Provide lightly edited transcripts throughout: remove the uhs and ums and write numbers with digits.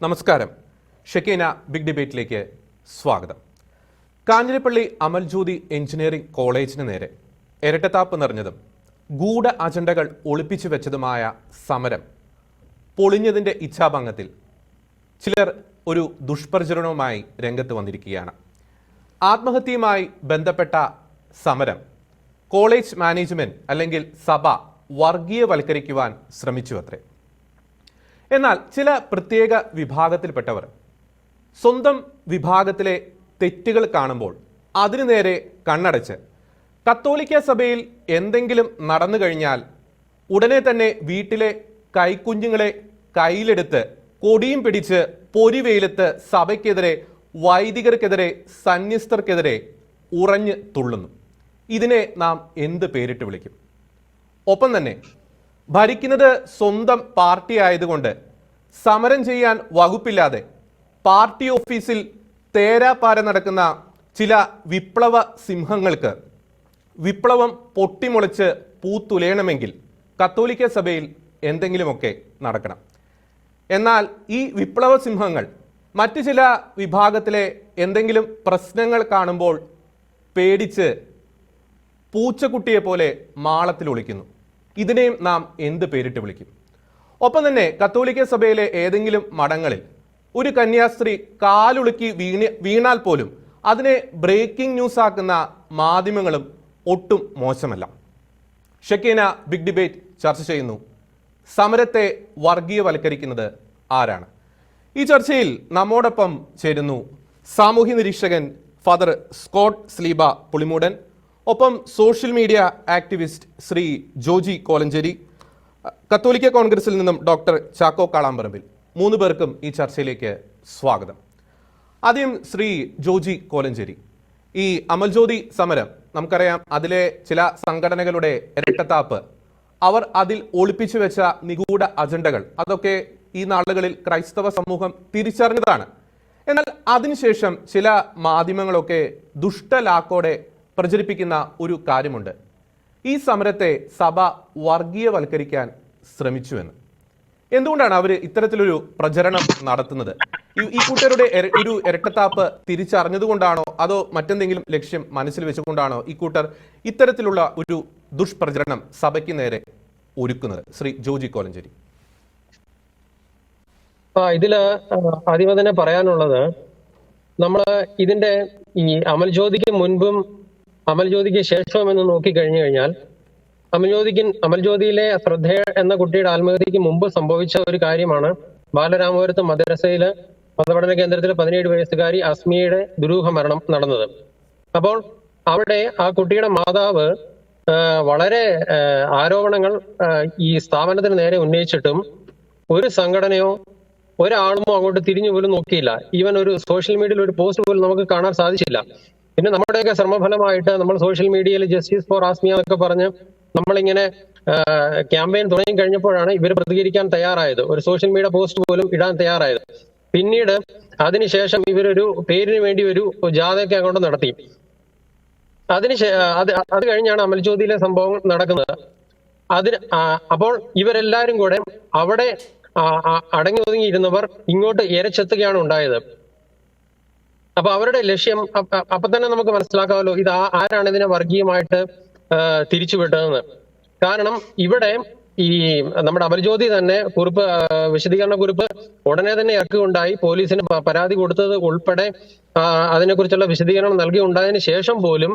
നമസ്കാരം. ഷെക്കീന ബിഗ് ഡിബേറ്റിലേക്ക് സ്വാഗതം. കാഞ്ഞിരപ്പള്ളി അമൽജ്യോതി എഞ്ചിനീയറിംഗ് കോളേജിന് നേരെ ഇരട്ടത്താപ്പ് നിറഞ്ഞതും ഗൂഢ അജണ്ടകൾ ഒളിപ്പിച്ചു വെച്ചതുമായ സമരം പൊളിഞ്ഞതിൻ്റെ ഇച്ഛാഭംഗത്തിൽ ചിലർ ഒരു ദുഷ്പ്രചരണവുമായി രംഗത്ത് വന്നിരിക്കുകയാണ്. ആത്മഹത്യയുമായി ബന്ധപ്പെട്ട സമരം കോളേജ് മാനേജ്മെന്റ് അല്ലെങ്കിൽ സഭ വർഗീയവൽക്കരിക്കുവാൻ ശ്രമിച്ചു അത്രേ. എന്നാൽ ചില പ്രത്യേക വിഭാഗത്തിൽപ്പെട്ടവർ സ്വന്തം വിഭാഗത്തിലെ തെറ്റുകൾ കാണുമ്പോൾ അതിനു നേരെ കണ്ണടച്ച് കത്തോലിക്ക സഭയിൽ എന്തെങ്കിലും നടന്നു കഴിഞ്ഞാൽ ഉടനെ തന്നെ വീട്ടിലെ കൈക്കുഞ്ഞുങ്ങളെ കയ്യിലെടുത്ത് കൊടിയും പിടിച്ച് പൊരിവെയിലത്ത് സഭയ്ക്കെതിരെ, വൈദികർക്കെതിരെ, സന്യസ്തർക്കെതിരെ ഉറഞ്ഞു തുള്ളുന്നു. ഇതിനെ നാം എന്ത് പേരിട്ട് വിളിക്കും? ഒപ്പം തന്നെ ഭരിക്കുന്നത് സ്വന്തം പാർട്ടി ആയതുകൊണ്ട് സമരം ചെയ്യാൻ വകുപ്പില്ലാതെ പാർട്ടി ഓഫീസിൽ തേരാപ്പാര നടക്കുന്ന ചില വിപ്ലവ സിംഹങ്ങൾക്ക് വിപ്ലവം പൊട്ടിമുളച്ച് പൂത്തുലയണമെങ്കിൽ കത്തോലിക്ക സഭയിൽ എന്തെങ്കിലുമൊക്കെ നടക്കണം. എന്നാൽ ഈ വിപ്ലവ സിംഹങ്ങൾ മറ്റു ചില വിഭാഗത്തിലെ എന്തെങ്കിലും പ്രശ്നങ്ങൾ കാണുമ്പോൾ പേടിച്ച് പൂച്ചക്കുട്ടിയെ പോലെ മാളത്തിൽ ഒളിക്കുന്നു. ഇതിനെയും നാം എന്ത് പേരിട്ട് വിളിക്കും? ഒപ്പം തന്നെ കത്തോലിക്ക സഭയിലെ ഏതെങ്കിലും മഠങ്ങളിൽ ഒരു കന്യാസ്ത്രീ കാലുളുക്കി വീണാൽ പോലും അതിനെ ബ്രേക്കിംഗ് ന്യൂസ് ആക്കുന്ന മാധ്യമങ്ങളും ഒട്ടും മോശമല്ല. ഷെക്കീന ബിഗ് ഡിബേറ്റ് ചർച്ച ചെയ്യുന്നു, സമരത്തെ വർഗീയവൽക്കരിക്കുന്നത് ആരാണ്? ഈ ചർച്ചയിൽ നമ്മോടൊപ്പം ചേരുന്നു സാമൂഹ്യ നിരീക്ഷകൻ ഫാദർ സ്കോട്ട് സ്ലീബ പുളിമൂടൻ, ഒപ്പം social media activist Shri Joji Kolenchery, കത്തോലിക്ക കോൺഗ്രസിൽ നിന്നും ഡോക്ടർ ചാക്കോ കാളാമ്പറമ്പിൽ. 3 പേർക്കും ഈ ചർച്ചയിലേക്ക് സ്വാഗതം. ആദ്യം ശ്രീ ജോജി കോലഞ്ചേരി, ഈ അമൽജ്യോതി സമരം നമുക്കറിയാം, അതിലെ ചില സംഘടനകളുടെ ഇരട്ടത്താപ്പ്, അവർ അതിൽ ഒളിപ്പിച്ചു വെച്ച നിഗൂഢ അജണ്ടകൾ, അതൊക്കെ ഈ നാളുകളിൽ ക്രൈസ്തവ സമൂഹം തിരിച്ചറിഞ്ഞതാണ്. എന്നാൽ അതിനുശേഷം ചില മാധ്യമങ്ങളൊക്കെ ദുഷ്ടലാക്കോടെ പ്രചരിപ്പിക്കുന്ന ഒരു കാര്യമുണ്ട്, ഈ സമരത്തെ സഭ വർഗീയവൽക്കരിക്കാൻ ശ്രമിച്ചുവെന്ന്. എന്തുകൊണ്ടാണ് അവർ ഇത്തരത്തിലൊരു പ്രചരണം നടത്തുന്നത്? ഈ കൂട്ടരുടെ ഒരു ഇരട്ടത്താപ്പ് തിരിച്ചറിഞ്ഞതുകൊണ്ടാണോ അതോ മറ്റെന്തെങ്കിലും ലക്ഷ്യം മനസ്സിൽ വെച്ചുകൊണ്ടാണോ ഈ കൂട്ടർ ഇത്തരത്തിലുള്ള ഒരു ദുഷ്പ്രചരണം സഭയ്ക്ക് നേരെ ഒരുക്കുന്നത്? ശ്രീ ജോജി കോലഞ്ചേരി. ഇതില് ആദ്യം തന്നെ പറയാനുള്ളത്, നമ്മള് ഇതിന്റെ ഈ അമൽജ്യോതിക്ക് മുൻപും അമൽജ്യോതിക്ക് ശേഷവും എന്ന് നോക്കിക്കഴിഞ്ഞു കഴിഞ്ഞാൽ അമൽജ്യോതിയിലെ ശ്രദ്ധേയ എന്ന കുട്ടിയുടെ ആത്മഹത്യക്ക് മുമ്പ് സംഭവിച്ച ഒരു കാര്യമാണ് ബാലരാമപുരത്ത് മദ്രസയില് മതപഠന കേന്ദ്രത്തിലെ 17 വയസ്സുകാരി അസ്മിയുടെ ദുരൂഹ മരണം നടന്നത്. അപ്പോൾ അവിടെ ആ കുട്ടിയുടെ മാതാവ് വളരെ ആരോപണങ്ങൾ ഈ സ്ഥാപനത്തിന് നേരെ ഉന്നയിച്ചിട്ടും ഒരു സംഘടനയോ ഒരാളുമോ അങ്ങോട്ട് തിരിഞ്ഞു പോലും നോക്കിയില്ല. ഈവൻ ഒരു സോഷ്യൽ മീഡിയയിൽ ഒരു പോസ്റ്റ് പോലും നമുക്ക് കാണാൻ സാധിച്ചില്ല. പിന്നെ നമ്മുടെയൊക്കെ ശ്രമഫലമായിട്ട് നമ്മൾ സോഷ്യൽ മീഡിയയിൽ ജസ്റ്റിസ് ഫോർ ആസ്മിയ എന്നൊക്കെ പറഞ്ഞ് നമ്മളിങ്ങനെ ക്യാമ്പയിൻ തുടങ്ങി കഴിഞ്ഞപ്പോഴാണ് ഇവർ പ്രതികരിക്കാൻ തയ്യാറായത്, ഒരു സോഷ്യൽ മീഡിയ പോസ്റ്റ് പോലും ഇടാൻ തയ്യാറായത്. പിന്നീട് അതിനുശേഷം ഇവരൊരു പേരിന് വേണ്ടി ഒരു ജാഥയൊക്കെ അങ്ങോട്ട് നടത്തി. അത് കഴിഞ്ഞാണ് അമൽജ്യോതിയിലെ സംഭവം നടക്കുന്നത്. അപ്പോൾ ഇവരെല്ലാരും കൂടെ അവിടെ അടങ്ങി ഒതുങ്ങിയിരുന്നവർ ഇങ്ങോട്ട് ഇരച്ചെത്തുകയാണ് ഉണ്ടായത്. അപ്പൊ അവരുടെ ലക്ഷ്യം അപ്പൊ തന്നെ നമുക്ക് മനസ്സിലാക്കാമല്ലോ, ഇത് ആരാണ് ഇതിനെ വർഗീയമായിട്ട് തിരിച്ചുവിട്ടതെന്ന്. കാരണം ഇവിടെ ഈ നമ്മുടെ അമൽജ്യോതി തന്നെ വിശദീകരണ കുറിപ്പ് ഉടനെ തന്നെ ഇറക്കുകയുണ്ടായി. പോലീസിന് പരാതി കൊടുത്തത് ഉൾപ്പെടെ അതിനെക്കുറിച്ചുള്ള വിശദീകരണം നൽകിയുണ്ടായതിനു ശേഷം പോലും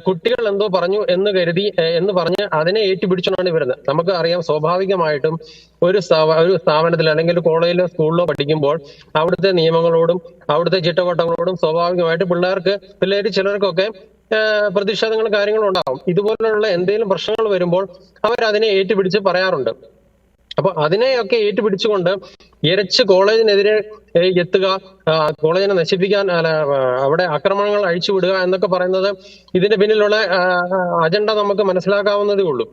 കുട്ടികൾ എന്തോ പറഞ്ഞു എന്ന് പറഞ്ഞ് അതിനെ ഏറ്റുപിടിച്ചുകൊണ്ടാണ് വരുന്നത്. നമുക്ക് അറിയാം, സ്വാഭാവികമായിട്ടും ഒരു സ്ഥാപനത്തിൽ അല്ലെങ്കിൽ ഒരു കോളേജിലോ സ്കൂളിലോ പഠിക്കുമ്പോൾ അവിടുത്തെ നിയമങ്ങളോടും അവിടുത്തെ ചിട്ടവട്ടങ്ങളോടും സ്വാഭാവികമായിട്ട് പിള്ളേർ ചിലർക്കൊക്കെ പ്രതിഷേധങ്ങളും കാര്യങ്ങളും ഉണ്ടാവും. ഇതുപോലുള്ള എന്തെങ്കിലും പ്രശ്നങ്ങൾ വരുമ്പോൾ അവരതിനെ ഏറ്റുപിടിച്ച് പറയാറുണ്ട്. അപ്പൊ അതിനെയൊക്കെ ഏറ്റുപിടിച്ചുകൊണ്ട് ഇരച്ച് കോളേജിനെതിരെ എത്തുക, കോളേജിനെ നശിപ്പിക്കാൻ, അവിടെ ആക്രമണങ്ങൾ അഴിച്ചുവിടുക എന്നൊക്കെ പറയുന്നത് ഇതിന്റെ പിന്നിലുള്ള അജണ്ട നമുക്ക് മനസ്സിലാക്കാവുന്നതേ ഉള്ളൂ.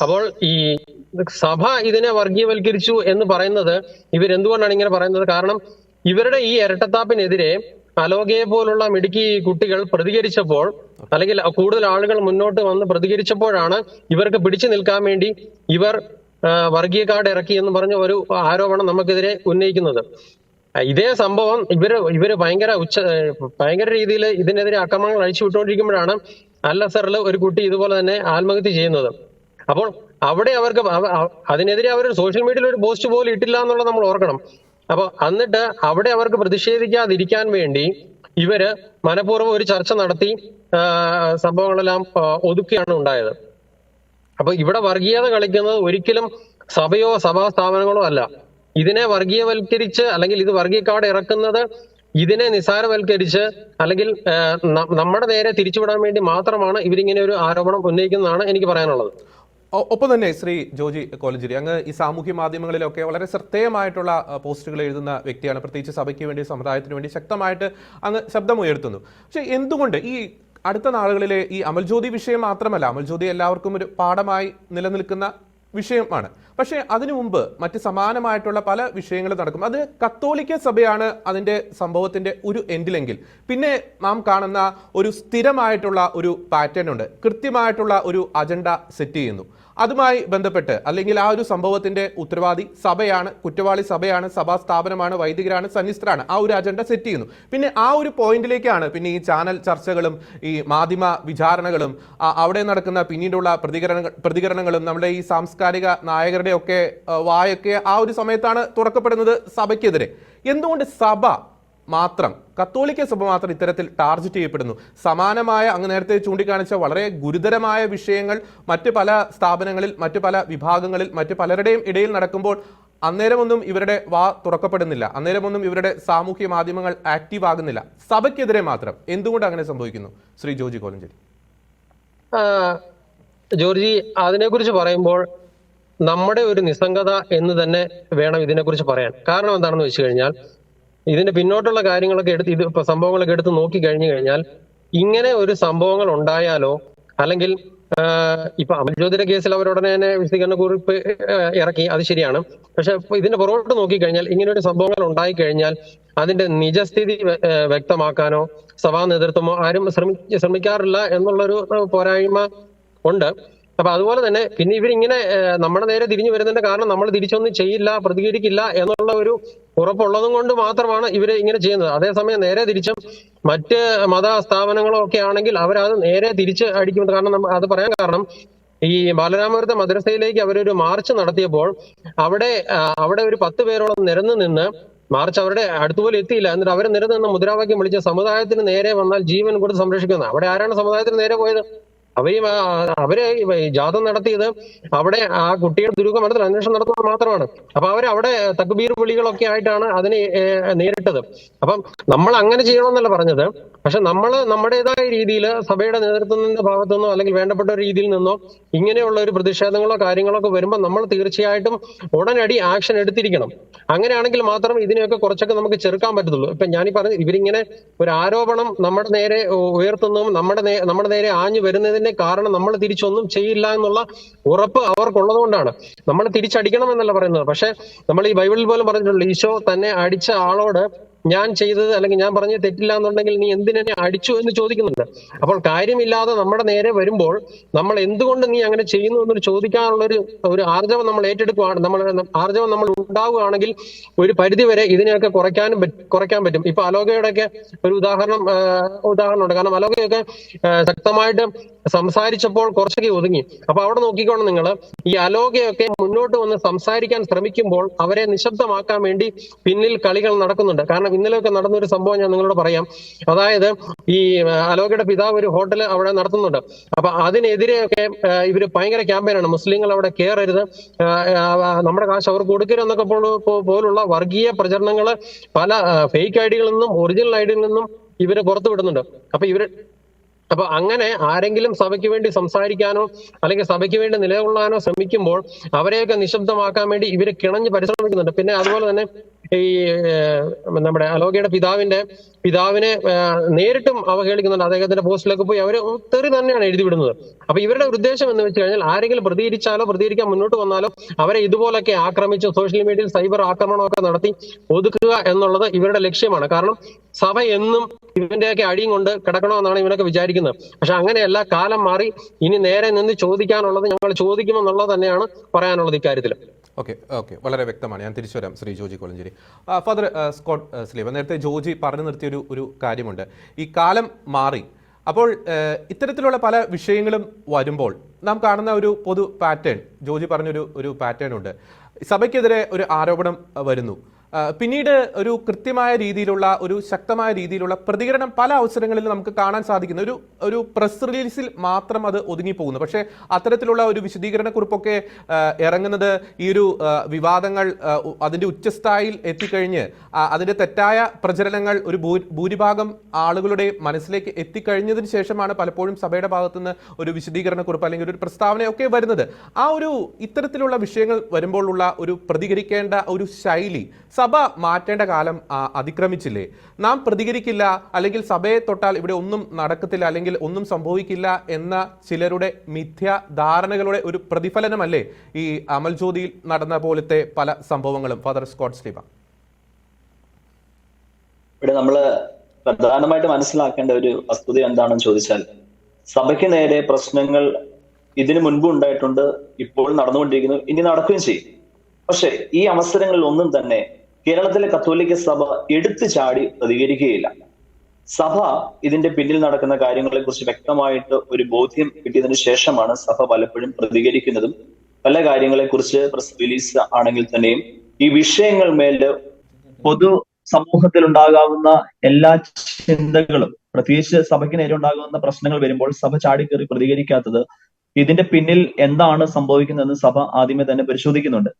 അപ്പോൾ ഈ സഭ ഇതിനെ വർഗീയവൽക്കരിച്ചു എന്ന് പറയുന്നത് ഇവരെന്തുകൊണ്ടാണ് ഇങ്ങനെ പറയുന്നത്? കാരണം ഇവരുടെ ഈ ഇരട്ടത്താപ്പിനെതിരെ അലോകയെ പോലുള്ള മിടുക്കി കുട്ടികൾ പ്രതികരിച്ചപ്പോൾ, അല്ലെങ്കിൽ കൂടുതൽ ആളുകൾ മുന്നോട്ട് വന്ന് പ്രതികരിച്ചപ്പോഴാണ് ഇവർക്ക് പിടിച്ചു നിൽക്കാൻ വേണ്ടി ഇവർ വർഗീയ കാർഡ് ഇറക്കി എന്ന് പറഞ്ഞ ഒരു ആരോപണം നമുക്കെതിരെ ഉന്നയിക്കുന്നത്. ഇതേ സംഭവം ഇവര് ഭയങ്കര രീതിയിൽ ഇതിനെതിരെ അക്രമങ്ങൾ അഴിച്ചുവിട്ടുകൊണ്ടിരിക്കുമ്പോഴാണ് അൽ അസറിൽ ഒരു കുട്ടി ഇതുപോലെ തന്നെ ആത്മഹത്യ ചെയ്യുന്നത്. അപ്പോൾ അവിടെ അവർക്ക് അതിനെതിരെ അവർ സോഷ്യൽ മീഡിയയിൽ ഒരു പോസ്റ്റ് പോലും ഇട്ടില്ല എന്നുള്ളത് നമ്മൾ ഓർക്കണം. അപ്പൊ എന്നിട്ട് അവിടെ അവർക്ക് പ്രതിഷേധിക്കാതിരിക്കാൻ വേണ്ടി ഇവര് മനഃപൂർവ്വം ഒരു ചർച്ച നടത്തി സംഭവങ്ങളെല്ലാം ഒതുക്കുകയാണ് ഉണ്ടായത്. അപ്പൊ ഇവിടെ വർഗീയത കളിക്കുന്നത് ഒരിക്കലും സഭയോ സഭാ സ്ഥാപനങ്ങളോ അല്ല. ഇതിനെ വർഗീയവൽക്കരിച്ച് അല്ലെങ്കിൽ ഇത് വർഗീയ കാർഡ് ഇറക്കുന്നത് ഇതിനെ നിസാരവൽക്കരിച്ച് അല്ലെങ്കിൽ നമ്മുടെ നേരെ തിരിച്ചുവിടാൻ വേണ്ടി മാത്രമാണ് ഇവരിങ്ങനെ ഒരു ആരോപണം ഉന്നയിക്കുന്നതാണ് എനിക്ക് പറയാനുള്ളത്. ഒപ്പം തന്നെ ശ്രീ ജോജി കോലഞ്ചേരി, അങ്ങ് ഈ സാമൂഹ്യ മാധ്യമങ്ങളിലൊക്കെ വളരെ ശ്രദ്ധേയമായിട്ടുള്ള പോസ്റ്റുകൾ എഴുതുന്ന വ്യക്തിയാണ്. പ്രത്യേകിച്ച് സഭയ്ക്ക് വേണ്ടി, സമുദായത്തിന് വേണ്ടി ശക്തമായിട്ട് അങ്ങ് ശബ്ദമുയർത്തുന്നു. പക്ഷെ എന്തുകൊണ്ട് ഈ അടുത്ത നാളുകളിലെ ഈ അമൽജ്യോതി വിഷയം മാത്രമല്ല, അമൽജ്യോതി എല്ലാവർക്കും ഒരു പാഠമായി നിലനിൽക്കുന്ന വിഷയമാണ്. പക്ഷേ അതിനു മുമ്പ് മറ്റ് സമാനമായിട്ടുള്ള പല വിഷയങ്ങളും നടക്കും. അത് കത്തോലിക്ക സഭയാണ് അതിൻ്റെ സംഭവത്തിൻ്റെ ഒരു എൻഡിലെങ്കിൽ പിന്നെ നാം കാണുന്ന ഒരു സ്ഥിരമായിട്ടുള്ള ഒരു പാറ്റേൺ ഉണ്ട്. കൃത്യമായിട്ടുള്ള ഒരു അജണ്ട സെറ്റ് ചെയ്യുന്നു. അതുമായി ബന്ധപ്പെട്ട് അല്ലെങ്കിൽ ആ ഒരു സംഭവത്തിൻ്റെ ഉത്തരവാദി സഭയാണ്, കുറ്റവാളി സഭയാണ്, സഭാ സ്ഥാപനമാണ്, വൈദികരാണ്, സന്യസ്തരാണ്. ആ ഒരു അജണ്ട സെറ്റ് ചെയ്യുന്നു. പിന്നെ ആ ഒരു പോയിന്റിലേക്കാണ് പിന്നെ ഈ ചാനൽ ചർച്ചകളും ഈ മാധ്യമ വിചാരണകളും അവിടെ നടക്കുന്ന പിന്നീടുള്ള പ്രതികരണങ്ങളും നമ്മുടെ ഈ സാംസ്കാരിക നായകരുടെ ഒക്കെ വായൊക്കെ ആ ഒരു സമയത്താണ് തുറക്കപ്പെടുന്നത് സഭയ്ക്കെതിരെ. എന്തുകൊണ്ട് സഭ മാത്രം, കത്തോലിക്ക സഭ മാത്രം ഇത്തരത്തിൽ ടാർഗറ്റ് ചെയ്യപ്പെടുന്നു? സമാനമായ, അങ്ങ് നേരത്തെ ചൂണ്ടിക്കാണിച്ച വളരെ ഗുരുതരമായ വിഷയങ്ങൾ മറ്റ് പല സ്ഥാപനങ്ങളിൽ, മറ്റ് പല വിഭാഗങ്ങളിൽ, മറ്റ് പലരുടെയും ഇടയിൽ നടക്കുമ്പോൾ അന്നേരമൊന്നും ഇവരുടെ വാ തുറക്കപ്പെടുന്നില്ല, അന്നേരമൊന്നും ഇവരുടെ സാമൂഹ്യ മാധ്യമങ്ങൾ ആക്റ്റീവ് ആകുന്നില്ല. സഭയ്ക്കെതിരെ മാത്രം എന്തുകൊണ്ട് അങ്ങനെ സംഭവിക്കുന്നു? ശ്രീ ജോജി കോലഞ്ചേരി. ജോർജി, അതിനെക്കുറിച്ച് പറയുമ്പോൾ നമ്മുടെ ഒരു നിസ്സംഗത എന്ന് തന്നെ വേണം ഇതിനെക്കുറിച്ച് പറയാൻ. കാരണം എന്താണെന്ന് വെച്ച് കഴിഞ്ഞാൽ ഇതിന്റെ പിന്നോട്ടുള്ള കാര്യങ്ങളൊക്കെ സംഭവങ്ങളൊക്കെ എടുത്ത് നോക്കി കഴിഞ്ഞു കഴിഞ്ഞാൽ ഇങ്ങനെ ഒരു സംഭവങ്ങൾ ഉണ്ടായാലോ, അല്ലെങ്കിൽ ഇപ്പൊ അമൽജ്യോതിയുടെ കേസിൽ അവരുടനെ തന്നെ വിശദീകരണ കുറിപ്പ് ഇറക്കി, അത് ശരിയാണ്. പക്ഷെ ഇതിന്റെ പുറകോട്ട് നോക്കിക്കഴിഞ്ഞാൽ ഇങ്ങനെ ഒരു സംഭവങ്ങൾ ഉണ്ടായി കഴിഞ്ഞാൽ അതിന്റെ നിജസ്ഥിതി വ്യക്തമാക്കാനോ സഭാ നേതൃത്വമോ ആരും ശ്രമിക്കാറില്ല എന്നുള്ളൊരു പോരായ്മ ഉണ്ട്. അപ്പൊ അതുപോലെ തന്നെ പിന്നെ ഇവരിങ്ങനെ നമ്മുടെ നേരെ തിരിഞ്ഞു വരുന്നതിന്റെ കാരണം നമ്മൾ തിരിച്ചൊന്നും ചെയ്യില്ല, പ്രതികരിക്കില്ല എന്നുള്ള ഒരു ഉറപ്പുള്ളതും കൊണ്ട് മാത്രമാണ് ഇവര് ഇങ്ങനെ ചെയ്യുന്നത്. അതേസമയം നേരെ തിരിച്ചും മറ്റ് മത സ്ഥാപനങ്ങളോ ഒക്കെ ആണെങ്കിൽ അവരത് നേരെ തിരിച്ച് അടിക്കുന്നത്. കാരണം അത് പറയാൻ കാരണം ഈ ബാലരാമപുരത്തെ മദ്രസയിലേക്ക് അവരൊരു മാർച്ച് നടത്തിയപ്പോൾ അവിടെ ഒരു 10 പേരോളം നിരന്നു നിന്ന്, മാർച്ച് അവരുടെ അടുത്തുപോലെ എത്തിയില്ല, എന്നിട്ട് അവരെ നിരന്ന് മുദ്രാവാക്യം വിളിച്ച സമുദായത്തിന് നേരെ വന്നാൽ ജീവൻ കൊടുത്ത് സംരക്ഷിക്കുന്നത്. അവിടെ ആരാണ് സമുദായത്തിന് നേരെ പോയത്? അവര് ജാഥ നടത്തിയത് അവിടെ ആ കുട്ടിയുടെ ദുരൂഹമരണത്തിൽ അന്വേഷണം നടത്തുന്നത് മാത്രമാണ്. അപ്പൊ അവരവിടെ തക്ബീർ വിളികളൊക്കെ ആയിട്ടാണ് അതിനെ നേരിട്ടത്. അപ്പം നമ്മൾ അങ്ങനെ ചെയ്യണമെന്നല്ല പറഞ്ഞത്. പക്ഷെ നമ്മൾ നമ്മുടേതായ രീതിയിൽ സഭയുടെ നേതൃത്വത്തിന്റെ ഭാഗത്തുനിന്നോ അല്ലെങ്കിൽ വേണ്ടപ്പെട്ട ഒരു രീതിയിൽ നിന്നോ ഇങ്ങനെയുള്ള ഒരു പ്രതിഷേധങ്ങളോ കാര്യങ്ങളൊക്കെ വരുമ്പോൾ നമ്മൾ തീർച്ചയായിട്ടും ഉടനടി ആക്ഷൻ എടുത്തിരിക്കണം. അങ്ങനെയാണെങ്കിൽ മാത്രം ഇതിനെയൊക്കെ കുറച്ചൊക്കെ നമുക്ക് ചെറുക്കാൻ പറ്റത്തുള്ളൂ. ഇപ്പൊ ഞാനീ പറഞ്ഞ ഇവരിങ്ങനെ ഒരു ആരോപണം നമ്മുടെ നേരെ ഉയർത്തുന്നതും നമ്മുടെ നേരെ ആഞ്ഞു വരുന്നതിന് കാരണം നമ്മൾ തിരിച്ചൊന്നും ചെയ്യില്ല എന്നുള്ള ഉറപ്പ് അവർക്കുള്ളത് കൊണ്ടാണ്. നമ്മൾ തിരിച്ചടിക്കണം എന്നല്ല പറയുന്നത്. പക്ഷെ നമ്മൾ ഈ ബൈബിളിൽ പോലും പറഞ്ഞിട്ടുള്ളൂ, ഈശോ തന്നെ അടിച്ച ആളോട് ഞാൻ ചെയ്തത് അല്ലെങ്കിൽ ഞാൻ പറഞ്ഞത് തെറ്റില്ല എന്നുണ്ടെങ്കിൽ നീ എന്തിനെ അടിച്ചു എന്ന് ചോദിക്കുന്നുണ്ട്. അപ്പോൾ കാര്യമില്ലാതെ നമ്മുടെ നേരെ വരുമ്പോൾ നമ്മൾ എന്തുകൊണ്ട് നീ അങ്ങനെ ചെയ്യുന്നു എന്നൊരു ചോദിക്കാനുള്ള ഒരു ആർജവം നമ്മൾ ഏറ്റെടുക്കുകയാണ്. ആർജവം നമ്മൾ ഉണ്ടാവുകയാണെങ്കിൽ ഒരു പരിധി വരെ ഇതിനെയൊക്കെ കുറയ്ക്കാൻ പറ്റും. ഇപ്പൊ അലോകയുടെയൊക്കെ ഒരു ഉദാഹരണമുണ്ട്. കാരണം അലോകയൊക്കെ ശക്തമായിട്ട് സംസാരിച്ചപ്പോൾ കുറച്ചൊക്കെ ഒതുങ്ങി. അപ്പൊ അവിടെ നോക്കിക്കോണം നിങ്ങൾ, ഈ അലോകയൊക്കെ മുന്നോട്ട് വന്ന് സംസാരിക്കാൻ ശ്രമിക്കുമ്പോൾ അവരെ നിശബ്ദമാക്കാൻ വേണ്ടി പിന്നിൽ കളികൾ നടക്കുന്നുണ്ട്. കാരണം ഇന്നലെയൊക്കെ നടന്നൊരു സംഭവം ഞാൻ നിങ്ങളോട് പറയാം. അതായത് ഈ അലോകയുടെ പിതാവ് ഒരു ഹോട്ടൽ അവിടെ നടത്തുന്നുണ്ട്. അപ്പൊ അതിനെതിരെയൊക്കെ ഇവര് ഭയങ്കര ക്യാമ്പയിനാണ്. മുസ്ലിങ്ങൾ അവിടെ കയറരുത്, നമ്മുടെ കാശ് അവർക്ക് കൊടുക്കരുതെന്നൊക്കെ പോലുള്ള വർഗീയ പ്രചരണങ്ങൾ പല ഫേക്ക് ഐഡികളിൽ നിന്നും ഒറിജിനൽ ഐഡിയിൽ നിന്നും ഇവര് പുറത്തു വിടുന്നുണ്ട്. അപ്പൊ അങ്ങനെ ആരെങ്കിലും സഭയ്ക്ക് വേണ്ടി സംസാരിക്കാനോ അല്ലെങ്കിൽ സഭയ്ക്ക് വേണ്ടി നിലകൊള്ളാനോ ശ്രമിക്കുമ്പോൾ അവരെയൊക്കെ നിശബ്ദമാക്കാൻ വേണ്ടി ഇവര് കിണഞ്ഞ് പരിശ്രമിക്കുന്നുണ്ട്. പിന്നെ അതുപോലെ തന്നെ ഈ നമ്മുടെ അലോകയുടെ പിതാവിനെ നേരിട്ടും അവഹേളിക്കുന്നുണ്ട്. അദ്ദേഹത്തിന്റെ പോസ്റ്റിലേക്ക് പോയി അവര് തെറി തന്നെയാണ് എഴുതി വിടുന്നത്. അപ്പൊ ഇവരുടെ ഉദ്ദേശം എന്ന് വെച്ച് കഴിഞ്ഞാൽ ആരെങ്കിലും പ്രതികരിച്ചാലോ പ്രതികരിക്കാൻ മുന്നോട്ട് വന്നാലോ അവരെ ഇതുപോലൊക്കെ ആക്രമിച്ച് സോഷ്യൽ മീഡിയയിൽ സൈബർ ആക്രമണമൊക്കെ നടത്തി ഒതുക്കുക എന്നുള്ളത് ഇവരുടെ ലക്ഷ്യമാണ്. കാരണം സഭ എന്നും ഇവന്റെയൊക്കെ അടിയും കൊണ്ട് കിടക്കണമെന്നാണ് ഇവനൊക്കെ വിചാരിക്കുന്നത്. പക്ഷെ അങ്ങനെയല്ല, കാലം മാറി. ഇനി നേരെ നിന്ന് ചോദിക്കാനുള്ളത് ഞങ്ങൾ ചോദിക്കുമെന്നുള്ളത് തന്നെയാണ് പറയാനുള്ളത് ഇക്കാര്യത്തിൽ. ഓക്കെ, വളരെ വ്യക്തമാണ്. ഞാൻ തിരിച്ചു വരാം ശ്രീ ജോജി കോലഞ്ചേരി. ഫാദർ സ്കോട്ട് സ്ലീവ, നേരത്തെ ജോജി പറഞ്ഞു നിർത്തിയ ഒരു കാര്യമുണ്ട്. ഈ കാലം മാറി. അപ്പോൾ ഇത്തരത്തിലുള്ള പല വിഷയങ്ങളും വരുമ്പോൾ നാം കാണുന്ന ഒരു പൊതു പാറ്റേൺ, ജോജി പറഞ്ഞൊരു പാറ്റേൺ ഉണ്ട്. സഭയ്ക്കെതിരെ ഒരു ആരോപണം വരുന്നു, പിന്നീട് ഒരു കൃത്യമായ രീതിയിലുള്ള ഒരു ശക്തമായ രീതിയിലുള്ള പ്രതികരണം പല അവസരങ്ങളിലും നമുക്ക് കാണാൻ സാധിക്കുന്ന ഒരു പ്രസ് റിലീസിൽ മാത്രം അത് ഒതുങ്ങിപ്പോകുന്നു. പക്ഷേ അത്തരത്തിലുള്ള ഒരു വിശദീകരണക്കുറിപ്പൊക്കെ ഇറങ്ങുന്നത് ഈ ഒരു വിവാദങ്ങൾ അതിൻ്റെ ഉച്ചസ്ഥായിയിൽ എത്തിക്കഴിഞ്ഞ് അതിൻ്റെ തെറ്റായ പ്രചരണങ്ങൾ ഒരു ഭൂരിഭാഗം ആളുകളുടെ മനസ്സിലേക്ക് എത്തിക്കഴിഞ്ഞതിന് ശേഷമാണ് പലപ്പോഴും സഭയുടെ ഭാഗത്തുനിന്ന് ഒരു വിശദീകരണക്കുറിപ്പ് അല്ലെങ്കിൽ ഒരു പ്രസ്താവനയൊക്കെ വരുന്നത്. ആ ഒരു ഇത്തരത്തിലുള്ള വിഷയങ്ങൾ വരുമ്പോഴുള്ള ഒരു പ്രതികരിക്കേണ്ട ഒരു ശൈലി സഭ മാറ്റേണ്ട കാലം അതിക്രമിച്ചില്ലേ? നാം പ്രതികരിക്കില്ല, അല്ലെങ്കിൽ സഭയെ തൊട്ടാൽ ഇവിടെ ഒന്നും നടക്കത്തില്ല, അല്ലെങ്കിൽ ഒന്നും സംഭവിക്കില്ല എന്ന ചിലരുടെ മിഥ്യാധാരണകളുടെ ഒരു പ്രതിഫലനമല്ലേ ഈ അമൽ ജ്യോതിയിൽ നടന്ന പോലത്തെ പല സംഭവങ്ങളും? ഫാദർ സ്കോട്ട് സ്ലീവ, ഇവിടെ നമ്മൾ പ്രധാനമായിട്ട് മനസ്സിലാക്കേണ്ട ഒരു വസ്തുത എന്താണെന്ന് ചോദിച്ചാൽ, സഭയ്ക്ക് നേരെ പ്രശ്നങ്ങൾ ഇതിനു മുൻപ് ഉണ്ടായിട്ടുണ്ട്, ഇപ്പോൾ നടന്നുകൊണ്ടിരിക്കുന്നു, ഇനി നടക്കുകയും ചെയ്യും. പക്ഷെ ഈ അവസരങ്ങളിൽ ഒന്നും തന്നെ കേരളത്തിലെ കത്തോലിക്ക സഭ എടുത്തു ചാടി പ്രതികരിക്കുകയില്ല. സഭ ഇതിന്റെ പിന്നിൽ നടക്കുന്ന കാര്യങ്ങളെ കുറിച്ച് വ്യക്തമായിട്ട് ഒരു ബോധ്യം കിട്ടിയതിനു ശേഷമാണ് സഭ പലപ്പോഴും പ്രതികരിക്കുന്നതും പല കാര്യങ്ങളെ കുറിച്ച് പ്രസ് റിലീസ് ആണെങ്കിൽ തന്നെയും ഈ വിഷയങ്ങൾ മേല് പൊതു സമൂഹത്തിൽ ഉണ്ടാകാവുന്ന എല്ലാ ചിന്തകളും, പ്രത്യേകിച്ച് സഭയ്ക്ക് നേരെ ഉണ്ടാകുന്ന പ്രശ്നങ്ങൾ വരുമ്പോൾ സഭ ചാടിക്കേറി പ്രതികരിക്കാത്തത് ഇതിന്റെ പിന്നിൽ എന്താണ് സംഭവിക്കുന്നതെന്ന് സഭ ആദ്യമേ തന്നെ പരിശോധിക്കുന്നുണ്ട്.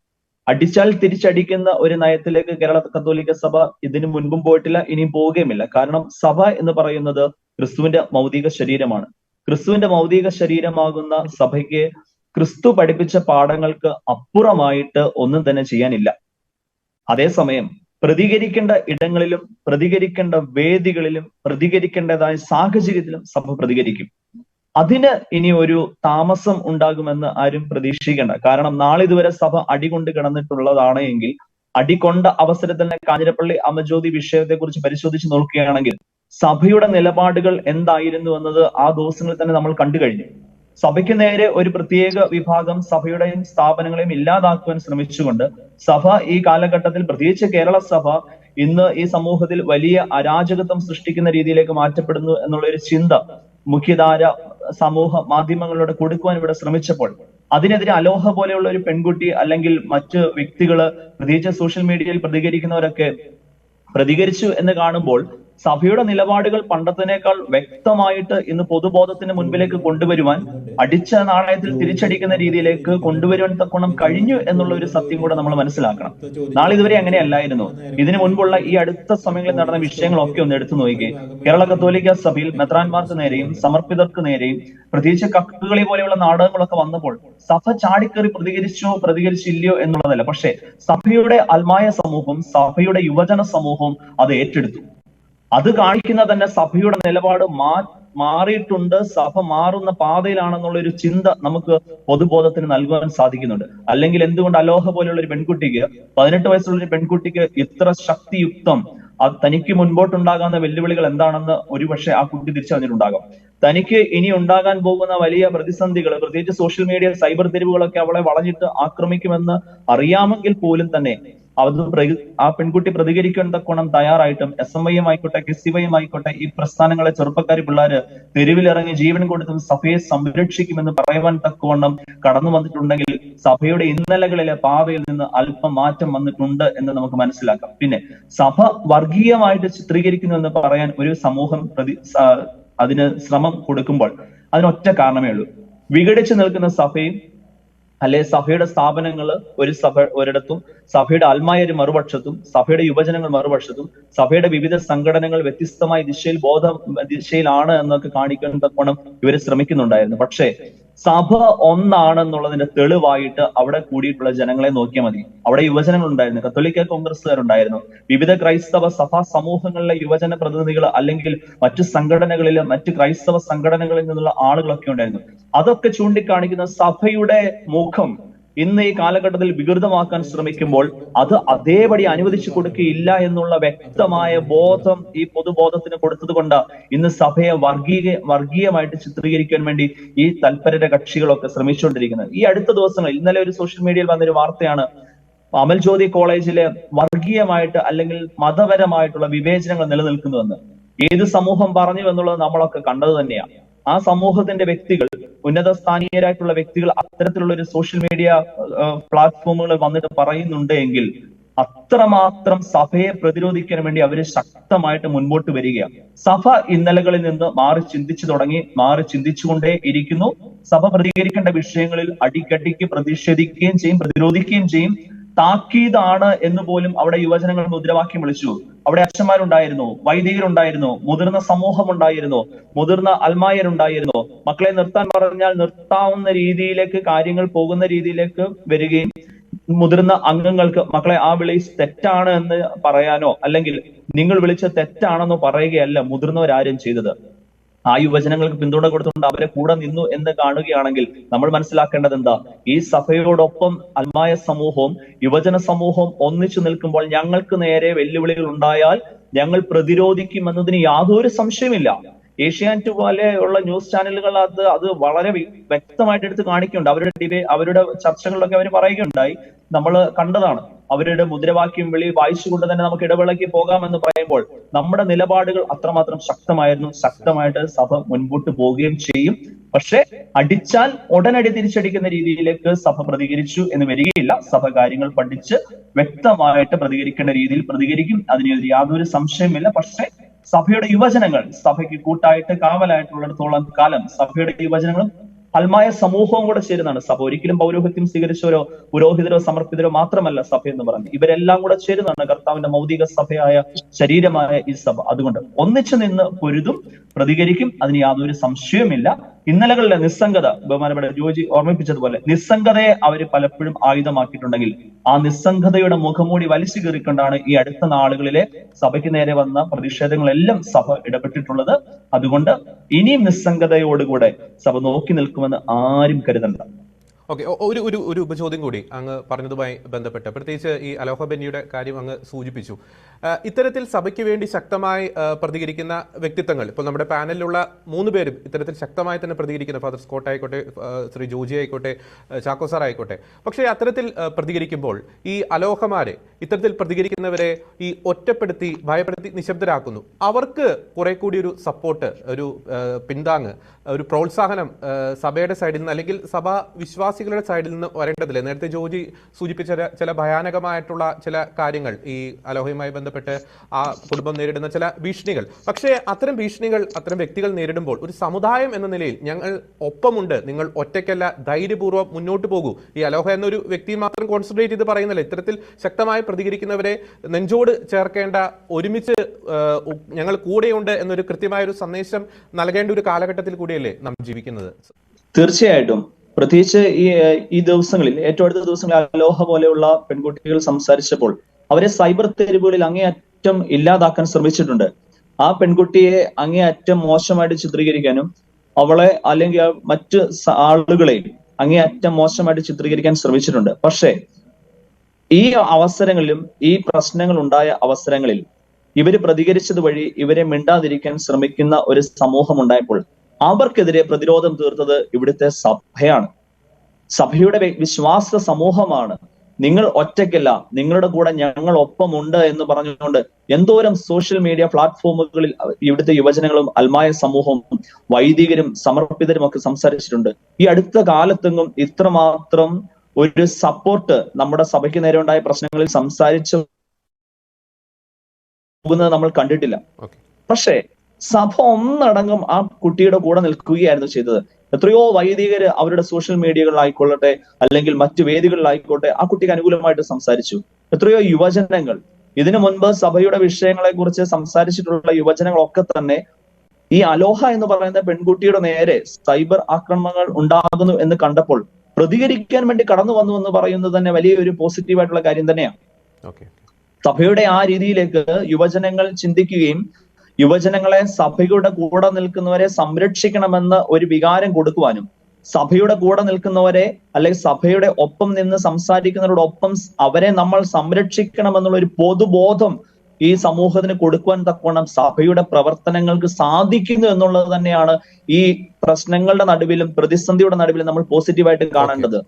അടിച്ചാൽ തിരിച്ചടിക്കുന്ന ഒരു നയത്തിലേക്ക് കേരള കത്തോലിക്ക സഭ ഇതിനു മുൻപും പോയിട്ടില്ല, ഇനിയും പോവുകയുമില്ല. കാരണം സഭ എന്ന് പറയുന്നത് ക്രിസ്തുവിന്റെ മൗതിക ശരീരമാണ്. ക്രിസ്തുവിന്റെ മൗതിക ശരീരമാകുന്ന സഭയ്ക്ക് ക്രിസ്തു പഠിപ്പിച്ച പാഠങ്ങൾക്ക് അപ്പുറമായിട്ട് ഒന്നും തന്നെ ചെയ്യാനില്ല. അതേസമയം പ്രതികരിക്കേണ്ട ഇടങ്ങളിലും പ്രതികരിക്കേണ്ട വേദികളിലും പ്രതികരിക്കേണ്ടതായ സാഹചര്യത്തിലും സഭ പ്രതികരിക്കും. അതിന് ഇനി ഒരു താമസം ഉണ്ടാകുമെന്ന് ആരും പ്രതീക്ഷിക്കേണ്ട. കാരണം നാളിതുവരെ സഭ അടികൊണ്ട് കിടന്നിട്ടുള്ളതാണ് എങ്കിൽ അടികൊണ്ട അവസരത്തിൽ തന്നെ കാഞ്ഞിരപ്പള്ളി അമൽജ്യോതി വിഷയത്തെക്കുറിച്ച് പരിശോധിച്ച് നോക്കുകയാണെങ്കിൽ സഭയുടെ നിലപാടുകൾ എന്തായിരുന്നു എന്നത് ആ ദിവസങ്ങളിൽ തന്നെ നമ്മൾ കണ്ടു കഴിഞ്ഞു. സഭയ്ക്ക് നേരെ ഒരു പ്രത്യേക വിഭാഗം സഭയുടെയും സ്ഥാപനങ്ങളെയും ഇല്ലാതാക്കുവാൻ ശ്രമിച്ചുകൊണ്ട് സഭ ഈ കാലഘട്ടത്തിൽ, പ്രത്യേകിച്ച് കേരള സഭ ഇന്ന് ഈ സമൂഹത്തിൽ വലിയ അരാജകത്വം സൃഷ്ടിക്കുന്ന രീതിയിലേക്ക് മാറ്റപ്പെടുന്നു എന്നുള്ള ഒരു ചിന്ത മുഖ്യധാര സമൂഹ മാധ്യമങ്ങളോട് കൊടുക്കുവാൻ ഇവിടെ ശ്രമിച്ചപ്പോൾ അതിനെതിരെ അലോഹ പോലെയുള്ള ഒരു പെൺകുട്ടി അല്ലെങ്കിൽ മറ്റ് വ്യക്തികള്, പ്രത്യേകിച്ച് സോഷ്യൽ മീഡിയയിൽ പ്രതികരിക്കുന്നവരൊക്കെ പ്രതികരിച്ചു എന്ന് കാണുമ്പോൾ സഭയുടെ നിലപാടുകൾ പണ്ടത്തിനേക്കാൾ വ്യക്തമായിട്ട് ഇന്ന് പൊതുബോധത്തിന് മുൻപിലേക്ക് കൊണ്ടുവരുവാൻ, അടിച്ച നാണയത്തിൽ തിരിച്ചടിക്കുന്ന രീതിയിലേക്ക് കൊണ്ടുവരുവാൻ തക്കോണം കഴിഞ്ഞു എന്നുള്ള ഒരു സത്യം കൂടെ നമ്മൾ മനസ്സിലാക്കണം. നാളെ ഇതുവരെ അങ്ങനെയല്ലായിരുന്നു. ഇതിനു മുൻപുള്ള ഈ അടുത്ത സമയങ്ങളിൽ നടന്ന വിഷയങ്ങളൊക്കെ ഒന്ന് എടുത്തു നോക്കിയേ. കേരള കത്തോലിക്ക സഭയിൽ മെത്രാന്മാർക്ക് നേരെയും സമർപ്പിതർക്ക് നേരെയും, പ്രത്യേകിച്ച് കക്കുകളി പോലെയുള്ള നാടകങ്ങളൊക്കെ വന്നപ്പോൾ സഭ ചാടിക്കേറി പ്രതികരിച്ചില്ലയോ എന്നുള്ളതല്ല, പക്ഷെ സഭയുടെ അൽമായ സമൂഹം, സഭയുടെ യുവജന സമൂഹം അത് ഏറ്റെടുത്തു. അത് കാണിക്കുന്ന തന്നെ സഭയുടെ നിലപാട് മാറിയിട്ടുണ്ട്, സഭ മാറുന്ന പാതയിലാണെന്നുള്ള ഒരു ചിന്ത നമുക്ക് പൊതുബോധത്തിന് നൽകുവാൻ സാധിക്കുന്നുണ്ട്. അല്ലെങ്കിൽ എന്തുകൊണ്ട് അലോഹ പോലെയുള്ള ഒരു പെൺകുട്ടിക്ക്, 18 വയസ്സുള്ള ഒരു പെൺകുട്ടിക്ക് ഇത്ര ശക്തിയുക്തം തനിക്ക് മുൻപോട്ടുണ്ടാകാവുന്ന വെല്ലുവിളികൾ എന്താണെന്ന് ഒരുപക്ഷെ ആ കുട്ടി തിരിച്ചറിഞ്ഞിട്ടുണ്ടാകാം. തനിക്ക് ഇനി ഉണ്ടാകാൻ പോകുന്ന വലിയ പ്രതിസന്ധികൾ, പ്രത്യേകിച്ച് സോഷ്യൽ മീഡിയ സൈബർ തെരുവുകളൊക്കെ അവളെ വളഞ്ഞിട്ട് ആക്രമിക്കുമെന്ന് അറിയാമെങ്കിൽ പോലും തന്നെ അത് ആ പെൺകുട്ടി പ്രതികരിക്കാൻ തക്കോണം തയ്യാറായിട്ടും SMIM ആയിക്കോട്ടെ, KSYM ആയിക്കോട്ടെ, ഈ പ്രസ്ഥാനങ്ങളെ ചെറുപ്പക്കാരി പിള്ളേര് തെരുവിലിറങ്ങി ജീവൻ കൊടുത്തും സഭയെ സംരക്ഷിക്കുമെന്ന് പറയുവാൻ തക്കവണ്ണം കടന്നു വന്നിട്ടുണ്ടെങ്കിൽ സഭയുടെ ഇന്നലകളിലെ പാതയിൽ നിന്ന് അല്പം മാറ്റം വന്നിട്ടുണ്ട് എന്ന് നമുക്ക് മനസ്സിലാക്കാം. പിന്നെ സഭ വർഗീയമായിട്ട് ചിത്രീകരിക്കുന്നു എന്ന് പറയാൻ ഒരു സമൂഹം അതിന് ശ്രമം കൊടുക്കുമ്പോൾ അതിനൊറ്റ കാരണമേ ഉള്ളൂ. വിഘടിച്ചു നിൽക്കുന്ന സഭയും അല്ലെ സഭയുടെ സ്ഥാപനങ്ങൾ ഒരിടത്തും, സഭയുടെ ആത്മായ ഒരു മറുപക്ഷത്തും, സഭയുടെ യുവജനങ്ങൾ മറുപക്ഷത്തും, സഭയുടെ വിവിധ സംഘടനകൾ വ്യത്യസ്തമായ ദിശയിലാണ് എന്നൊക്കെ കാണിക്കാൻ തക്കോണം ഇവർ ശ്രമിക്കുന്നുണ്ടായിരുന്നു. പക്ഷേ സഭ ഒന്നാണെന്നുള്ളതിന്റെ തെളിവായിട്ട് അവിടെ കൂടിയിട്ടുള്ള ജനങ്ങളെ നോക്കിയാൽ മതി. അവിടെ യുവജനങ്ങൾ ഉണ്ടായിരുന്നു, കത്തോലിക്ക കോൺഗ്രസ്സുകാരുണ്ടായിരുന്നു, വിവിധ ക്രൈസ്തവ സഭാ സമൂഹങ്ങളിലെ യുവജന പ്രതിനിധികൾ അല്ലെങ്കിൽ മറ്റു സംഘടനകളിലെ മറ്റു ക്രൈസ്തവ സംഘടനകളിൽ നിന്നുള്ള ആളുകളൊക്കെ ഉണ്ടായിരുന്നു. അതൊക്കെ ചൂണ്ടിക്കാണിക്കുന്ന സഭയുടെ മുഖം ഇന്ന് ഈ കാലഘട്ടത്തിൽ വികൃതമാക്കാൻ ശ്രമിക്കുമ്പോൾ അത് അതേപടി അനുവദിച്ചു കൊടുക്കുകയില്ല എന്നുള്ള വ്യക്തമായ ബോധം ഈ പൊതുബോധത്തിന് കൊടുത്തത് കൊണ്ട് ഇന്ന് സഭയെ വർഗീയമായിട്ട് ചിത്രീകരിക്കാൻ വേണ്ടി ഈ തൽപര കക്ഷികളൊക്കെ ശ്രമിച്ചുകൊണ്ടിരിക്കുന്നത്. ഈ അടുത്ത ദിവസങ്ങളിൽ ഇന്നലെ ഒരു സോഷ്യൽ മീഡിയയിൽ വന്നൊരു വാർത്തയാണ്, അമൽ ജ്യോതി കോളേജിലെ വർഗീയമായിട്ട് അല്ലെങ്കിൽ മതപരമായിട്ടുള്ള വിവേചനങ്ങൾ നിലനിൽക്കുന്നുവെന്ന്. ഏത് സമൂഹം പറഞ്ഞു എന്നുള്ളത് നമ്മളൊക്കെ കണ്ടത് തന്നെയാണ്. ആ സമൂഹത്തിന്റെ വ്യക്തികൾ, ഉന്നത സ്ഥാനീയരായിട്ടുള്ള വ്യക്തികൾ അത്തരത്തിലുള്ള ഒരു സോഷ്യൽ മീഡിയ പ്ലാറ്റ്ഫോമുകളിൽ വന്നിട്ട് പറയുന്നുണ്ട് എങ്കിൽ അത്രമാത്രം സഭയെ പ്രതിരോധിക്കാൻ വേണ്ടി അവര് ശക്തമായിട്ട് മുൻപോട്ട് വരികയാണ്. സഭ ഇന്നലകളിൽ നിന്ന് മാറി ചിന്തിച്ചുകൊണ്ടേ ഇരിക്കുന്നു. സഭ പ്രതികരിക്കേണ്ട വിഷയങ്ങളിൽ അടിക്കടിക്ക് പ്രതിഷേധിക്കുകയും ചെയ്യും, പ്രതിരോധിക്കുകയും ചെയ്യും. താക്കീതാണ് എന്ന് പോലും അവിടെ യുവജനങ്ങൾ മുദ്രാവാക്യം വിളിച്ചു. അവിടെ അച്ഛന്മാരുണ്ടായിരുന്നു, വൈദികരുണ്ടായിരുന്നു, മുതിർന്ന സമൂഹം ഉണ്ടായിരുന്നു, മുതിർന്ന അൽമായരുണ്ടായിരുന്നു. മക്കളെ നിർത്താൻ പറഞ്ഞാൽ നിർത്താവുന്ന രീതിയിലേക്ക് കാര്യങ്ങൾ പോകുന്ന രീതിയിലേക്ക് വരികയും മുതിർന്ന അംഗങ്ങൾക്ക് മക്കളെ ആ വിളി തെറ്റാണ് എന്ന് പറയാനോ അല്ലെങ്കിൽ നിങ്ങൾ വിളിച്ച തെറ്റാണെന്നോ പറയുകയല്ല മുതിർന്നവരാരും ചെയ്തത്. ആ യുവജനങ്ങൾക്ക് പിന്തുണ കൊടുത്തുകൊണ്ട് അവരെ കൂടെ നിന്നു എന്ന് കാണുകയാണെങ്കിൽ നമ്മൾ മനസ്സിലാക്കേണ്ടത് എന്താ? ഈ സഭയോടൊപ്പം അൽമായ സമൂഹവും യുവജന സമൂഹവും ഒന്നിച്ചു നിൽക്കുമ്പോൾ ഞങ്ങൾക്ക് നേരെ വെല്ലുവിളികൾ ഉണ്ടായാൽ ഞങ്ങൾ പ്രതിരോധിക്കും എന്നതിന് യാതൊരു സംശയമില്ല. ഏഷ്യാനെറ്റ് പോലെയുള്ള ന്യൂസ് ചാനലുകൾ അത് വളരെ വ്യക്തമായിട്ട് എടുത്ത് കാണിക്കുന്നുണ്ട്. അവരുടെ ചർച്ചകളിലൊക്കെ അവർ പറയുകയുണ്ടായി, നമ്മൾ കണ്ടതാണ്. അവരുടെ മുദ്രാവാക്യം വിളി വായിച്ചുകൊണ്ട് തന്നെ നമുക്ക് ഇടവേളയ്ക്ക് പോകാമെന്ന് പറയുമ്പോൾ നമ്മുടെ നിലപാടുകൾ അത്രമാത്രം ശക്തമായിട്ട് സഭ മുൻപോട്ട് പോവുകയും ചെയ്യും. പക്ഷെ അടിച്ചാൽ ഉടനടി തിരിച്ചടിക്കുന്ന രീതിയിലേക്ക് സഭ പ്രതികരിച്ചു എന്ന് വരികയില്ല. സഭ കാര്യങ്ങൾ പഠിച്ച് വ്യക്തമായിട്ട് പ്രതികരിക്കേണ്ട രീതിയിൽ പ്രതികരിക്കും, അതിന് യാതൊരു സംശയമില്ല. പക്ഷെ സഭയുടെ യുവജനങ്ങൾ സഭയ്ക്ക് കൂട്ടായിട്ട് കാവലായിട്ടുള്ളിടത്തോളം കാലം സഭയുടെ യുവജനങ്ങളും അൽമായ സമൂഹവും കൂടെ ചേരുന്നതാണ് സഭ. ഒരിക്കലും പൗരോഹിത്യം സ്വീകരിച്ചവരോ പുരോഹിതരോ സമർപ്പിതരോ മാത്രമല്ല സഭ എന്ന് പറഞ്ഞു, ഇവരെല്ലാം കൂടെ ചേരുന്നതാണ് കർത്താവിന്റെ മൗതിക സഭയായ ശരീരമായ ഈ സഭ. അതുകൊണ്ട് ഒന്നിച്ചു നിന്ന് പൊരുതും, പ്രതികരിക്കും, അതിന് യാതൊരു സംശയവുമില്ല. ഇന്നലകളിലെ നിസ്സംഗത, ബഹുമാനപ്പെട്ട ജോജി ഓർമ്മിപ്പിച്ചതുപോലെ നിസ്സംഗതയെ അവർ പലപ്പോഴും ആയുധമാക്കിയിട്ടുണ്ടെങ്കിൽ ആ നിസ്സംഗതയുടെ മുഖംമൂടി വലിച്ചു കീറിക്കൊണ്ടാണ് ഈ അടുത്ത നാളുകളിലെ സഭയ്ക്ക് നേരെ വന്ന പ്രതിഷേധങ്ങളെല്ലാം സഭ ഇടപെട്ടിട്ടുള്ളത്. അതുകൊണ്ട് ഇനിയും നിസ്സംഗതയോടുകൂടെ സഭ നോക്കി നിൽക്കുമെന്ന് ആരും കരുതണ്ട. ഓക്കെ, ഒരു ഉപചോദ്യം കൂടി അങ്ങ് പറഞ്ഞതുമായി ബന്ധപ്പെട്ട്, പ്രത്യേകിച്ച് ഈ അലോഹ ബെന്നിയുടെ കാര്യം അങ്ങ് സൂചിപ്പിച്ചു. ഇത്തരത്തിൽ സഭയ്ക്ക് വേണ്ടി ശക്തമായി പ്രതികരിക്കുന്ന വ്യക്തിത്വങ്ങൾ, ഇപ്പോൾ നമ്മുടെ പാനലിലുള്ള 3 പേരും ഇത്തരത്തിൽ ശക്തമായി തന്നെ പ്രതികരിക്കുന്ന, ഫാദർ സ്കോട്ട് ആയിക്കോട്ടെ, ശ്രീ ജോജി ആയിക്കോട്ടെ, ചാക്കോ സാർ ആയിക്കോട്ടെ, പക്ഷേ അത്തരത്തിൽ പ്രതികരിക്കുമ്പോൾ ഈ അലോഹമാരെ, ഇത്തരത്തിൽ പ്രതികരിക്കുന്നവരെ ഈ ഒറ്റപ്പെടുത്തി ഭയപ്പെടുത്തി നിശബ്ദരാക്കുന്നു. അവർക്ക് കുറെ കൂടി ഒരു സപ്പോർട്ട്, ഒരു പിന്താങ്ങ്, ഒരു പ്രോത്സാഹനം സഭയുടെ സൈഡിൽ നിന്ന് അല്ലെങ്കിൽ സഭ വിശ്വാസികളുടെ സൈഡിൽ നിന്ന് വരേണ്ടതില്ലേ? നേരത്തെ ജോജി സൂചിപ്പിച്ച ചില ഭയാനകമായിട്ടുള്ള ചില കാര്യങ്ങൾ, ഈ അലോഹയുമായി ബന്ധപ്പെട്ട് ആ കുടുംബം നേരിടുന്ന ചില ഭീഷണികൾ. പക്ഷേ അത്തരം ഭീഷണികൾ, അത്തരം വ്യക്തികൾ നേരിടുമ്പോൾ ഒരു സമുദായം എന്ന നിലയിൽ ഞങ്ങൾ ഒപ്പമുണ്ട്, നിങ്ങൾ ഒറ്റയ്ക്കല്ല, ധൈര്യപൂർവ്വം മുന്നോട്ട് പോകൂ. ഈ അലോഹ എന്നൊരു വ്യക്തി മാത്രം കോൺസെൻട്രേറ്റ് ചെയ്ത് പറയുന്നില്ല, ഇത്തരത്തിൽ ശക്തമായി പ്രതികരിക്കുന്നവരെ നെഞ്ചോട് ചേർക്കേണ്ട, ഒരുമിച്ച് ഞങ്ങൾ കൂടെയുണ്ട് എന്നൊരു കൃത്യമായ ഒരു സന്ദേശം നൽകേണ്ട ഒരു കാലഘട്ടത്തിൽ കൂടിയല്ലേ നാം ജീവിക്കുന്നത്? തീർച്ചയായിട്ടും. പ്രത്യേകിച്ച് ഈ ദിവസങ്ങളിൽ, ഏറ്റവും അടുത്ത ദിവസങ്ങളിൽ അലോഹ പോലെയുള്ള പെൺകുട്ടികൾ സംസാരിച്ചപ്പോൾ അവരെ സൈബർ തെരുവുകളിൽ അങ്ങേയറ്റം ഇല്ലാതാക്കാൻ ശ്രമിച്ചിട്ടുണ്ട്. ആ പെൺകുട്ടിയെ അങ്ങേയറ്റം മോശമായിട്ട് ചിത്രീകരിക്കാനും അവളെ അല്ലെങ്കിൽ മറ്റ് ആളുകളെയും അങ്ങേയറ്റം മോശമായിട്ട് ചിത്രീകരിക്കാൻ ശ്രമിച്ചിട്ടുണ്ട്. പക്ഷേ ഈ അവസരങ്ങളിലും, ഈ പ്രശ്നങ്ങൾ ഉണ്ടായ അവസരങ്ങളിൽ ഇവര് പ്രതികരിച്ചത് വഴി ഇവരെ മിണ്ടാതിരിക്കാൻ ശ്രമിക്കുന്ന ഒരു സമൂഹം ഉണ്ടായപ്പോൾ അവർക്കെതിരെ പ്രതിരോധം തീർത്തത് ഇവിടുത്തെ സഭയാണ്. സഭയുടെ വിശ്വാസ സമൂഹമാണ്. നിങ്ങൾ ഒറ്റയ്ക്കല്ല, നിങ്ങളുടെ കൂടെ ഞങ്ങൾ ഒപ്പമുണ്ട് എന്ന് പറഞ്ഞുകൊണ്ട് എന്തോരം സോഷ്യൽ മീഡിയ പ്ലാറ്റ്ഫോമുകളിൽ ഇവിടുത്തെ യുവജനങ്ങളും അൽമായ സമൂഹവും വൈദികരും സമർപ്പിതരും ഒക്കെ സംസാരിച്ചിട്ടുണ്ട്. ഈ അടുത്ത കാലത്തെങ്ങും ഇത്രമാത്രം ഒരു സപ്പോർട്ട് നമ്മുടെ സഭയ്ക്ക് നേരെ ഉണ്ടായ പ്രശ്നങ്ങളിൽ സംസാരിച്ചു പോകുന്നത് നമ്മൾ കണ്ടിട്ടില്ല. പക്ഷേ സഭ ഒന്നടങ്കം ആ കുട്ടിയുടെ കൂടെ നിൽക്കുകയായിരുന്നു ചെയ്തത്. എത്രയോ വൈദികര് അവരുടെ സോഷ്യൽ മീഡിയകളിലായിക്കൊള്ളട്ടെ അല്ലെങ്കിൽ മറ്റു വേദികളിലായിക്കോട്ടെ ആ കുട്ടിക്ക് അനുകൂലമായിട്ട് സംസാരിച്ചു. എത്രയോ യുവജനങ്ങൾ, ഇതിനു മുൻപ് സഭയുടെ വിഷയങ്ങളെ കുറിച്ച് സംസാരിച്ചിട്ടുള്ള യുവജനങ്ങളൊക്കെ തന്നെ ഈ അലോഹ എന്ന് പറയുന്ന പെൺകുട്ടിയുടെ നേരെ സൈബർ ആക്രമണങ്ങൾ ഉണ്ടാകുന്നു എന്ന് കണ്ടപ്പോൾ പ്രതികരിക്കാൻ വേണ്ടി കടന്നു വന്നു എന്ന് പറയുന്നത് തന്നെ വലിയൊരു പോസിറ്റീവായിട്ടുള്ള കാര്യം തന്നെയാണ്. ഓക്കെ. സഭയുടെ ആ രീതിയിലേക്ക് യുവജനങ്ങൾ ചിന്തിക്കുകയും യുവജനങ്ങളെ സഭയുടെ കൂടെ നിൽക്കുന്നവരെ സംരക്ഷിക്കണമെന്ന് ഒരു വികാരം കൊടുക്കുവാനും സഭയുടെ കൂടെ നിൽക്കുന്നവരെ അല്ലെങ്കിൽ സഭയുടെ ഒപ്പം നിന്ന് സംസാരിക്കുന്നവരോടൊപ്പം അവരെ നമ്മൾ സംരക്ഷിക്കണമെന്നുള്ള ഒരു പൊതുബോധം ഈ സമൂഹത്തിന് കൊടുക്കുവാൻ തക്കവണ്ണം സഭയുടെ പ്രവർത്തനങ്ങൾക്ക് സാധിക്കുന്നു എന്നുള്ളത് തന്നെയാണ് ഈ പ്രശ്നങ്ങളുടെ നടുവിലും പ്രതിസന്ധിയുടെ നടുവിലും നമ്മൾ പോസിറ്റീവായിട്ട് കാണേണ്ടത്.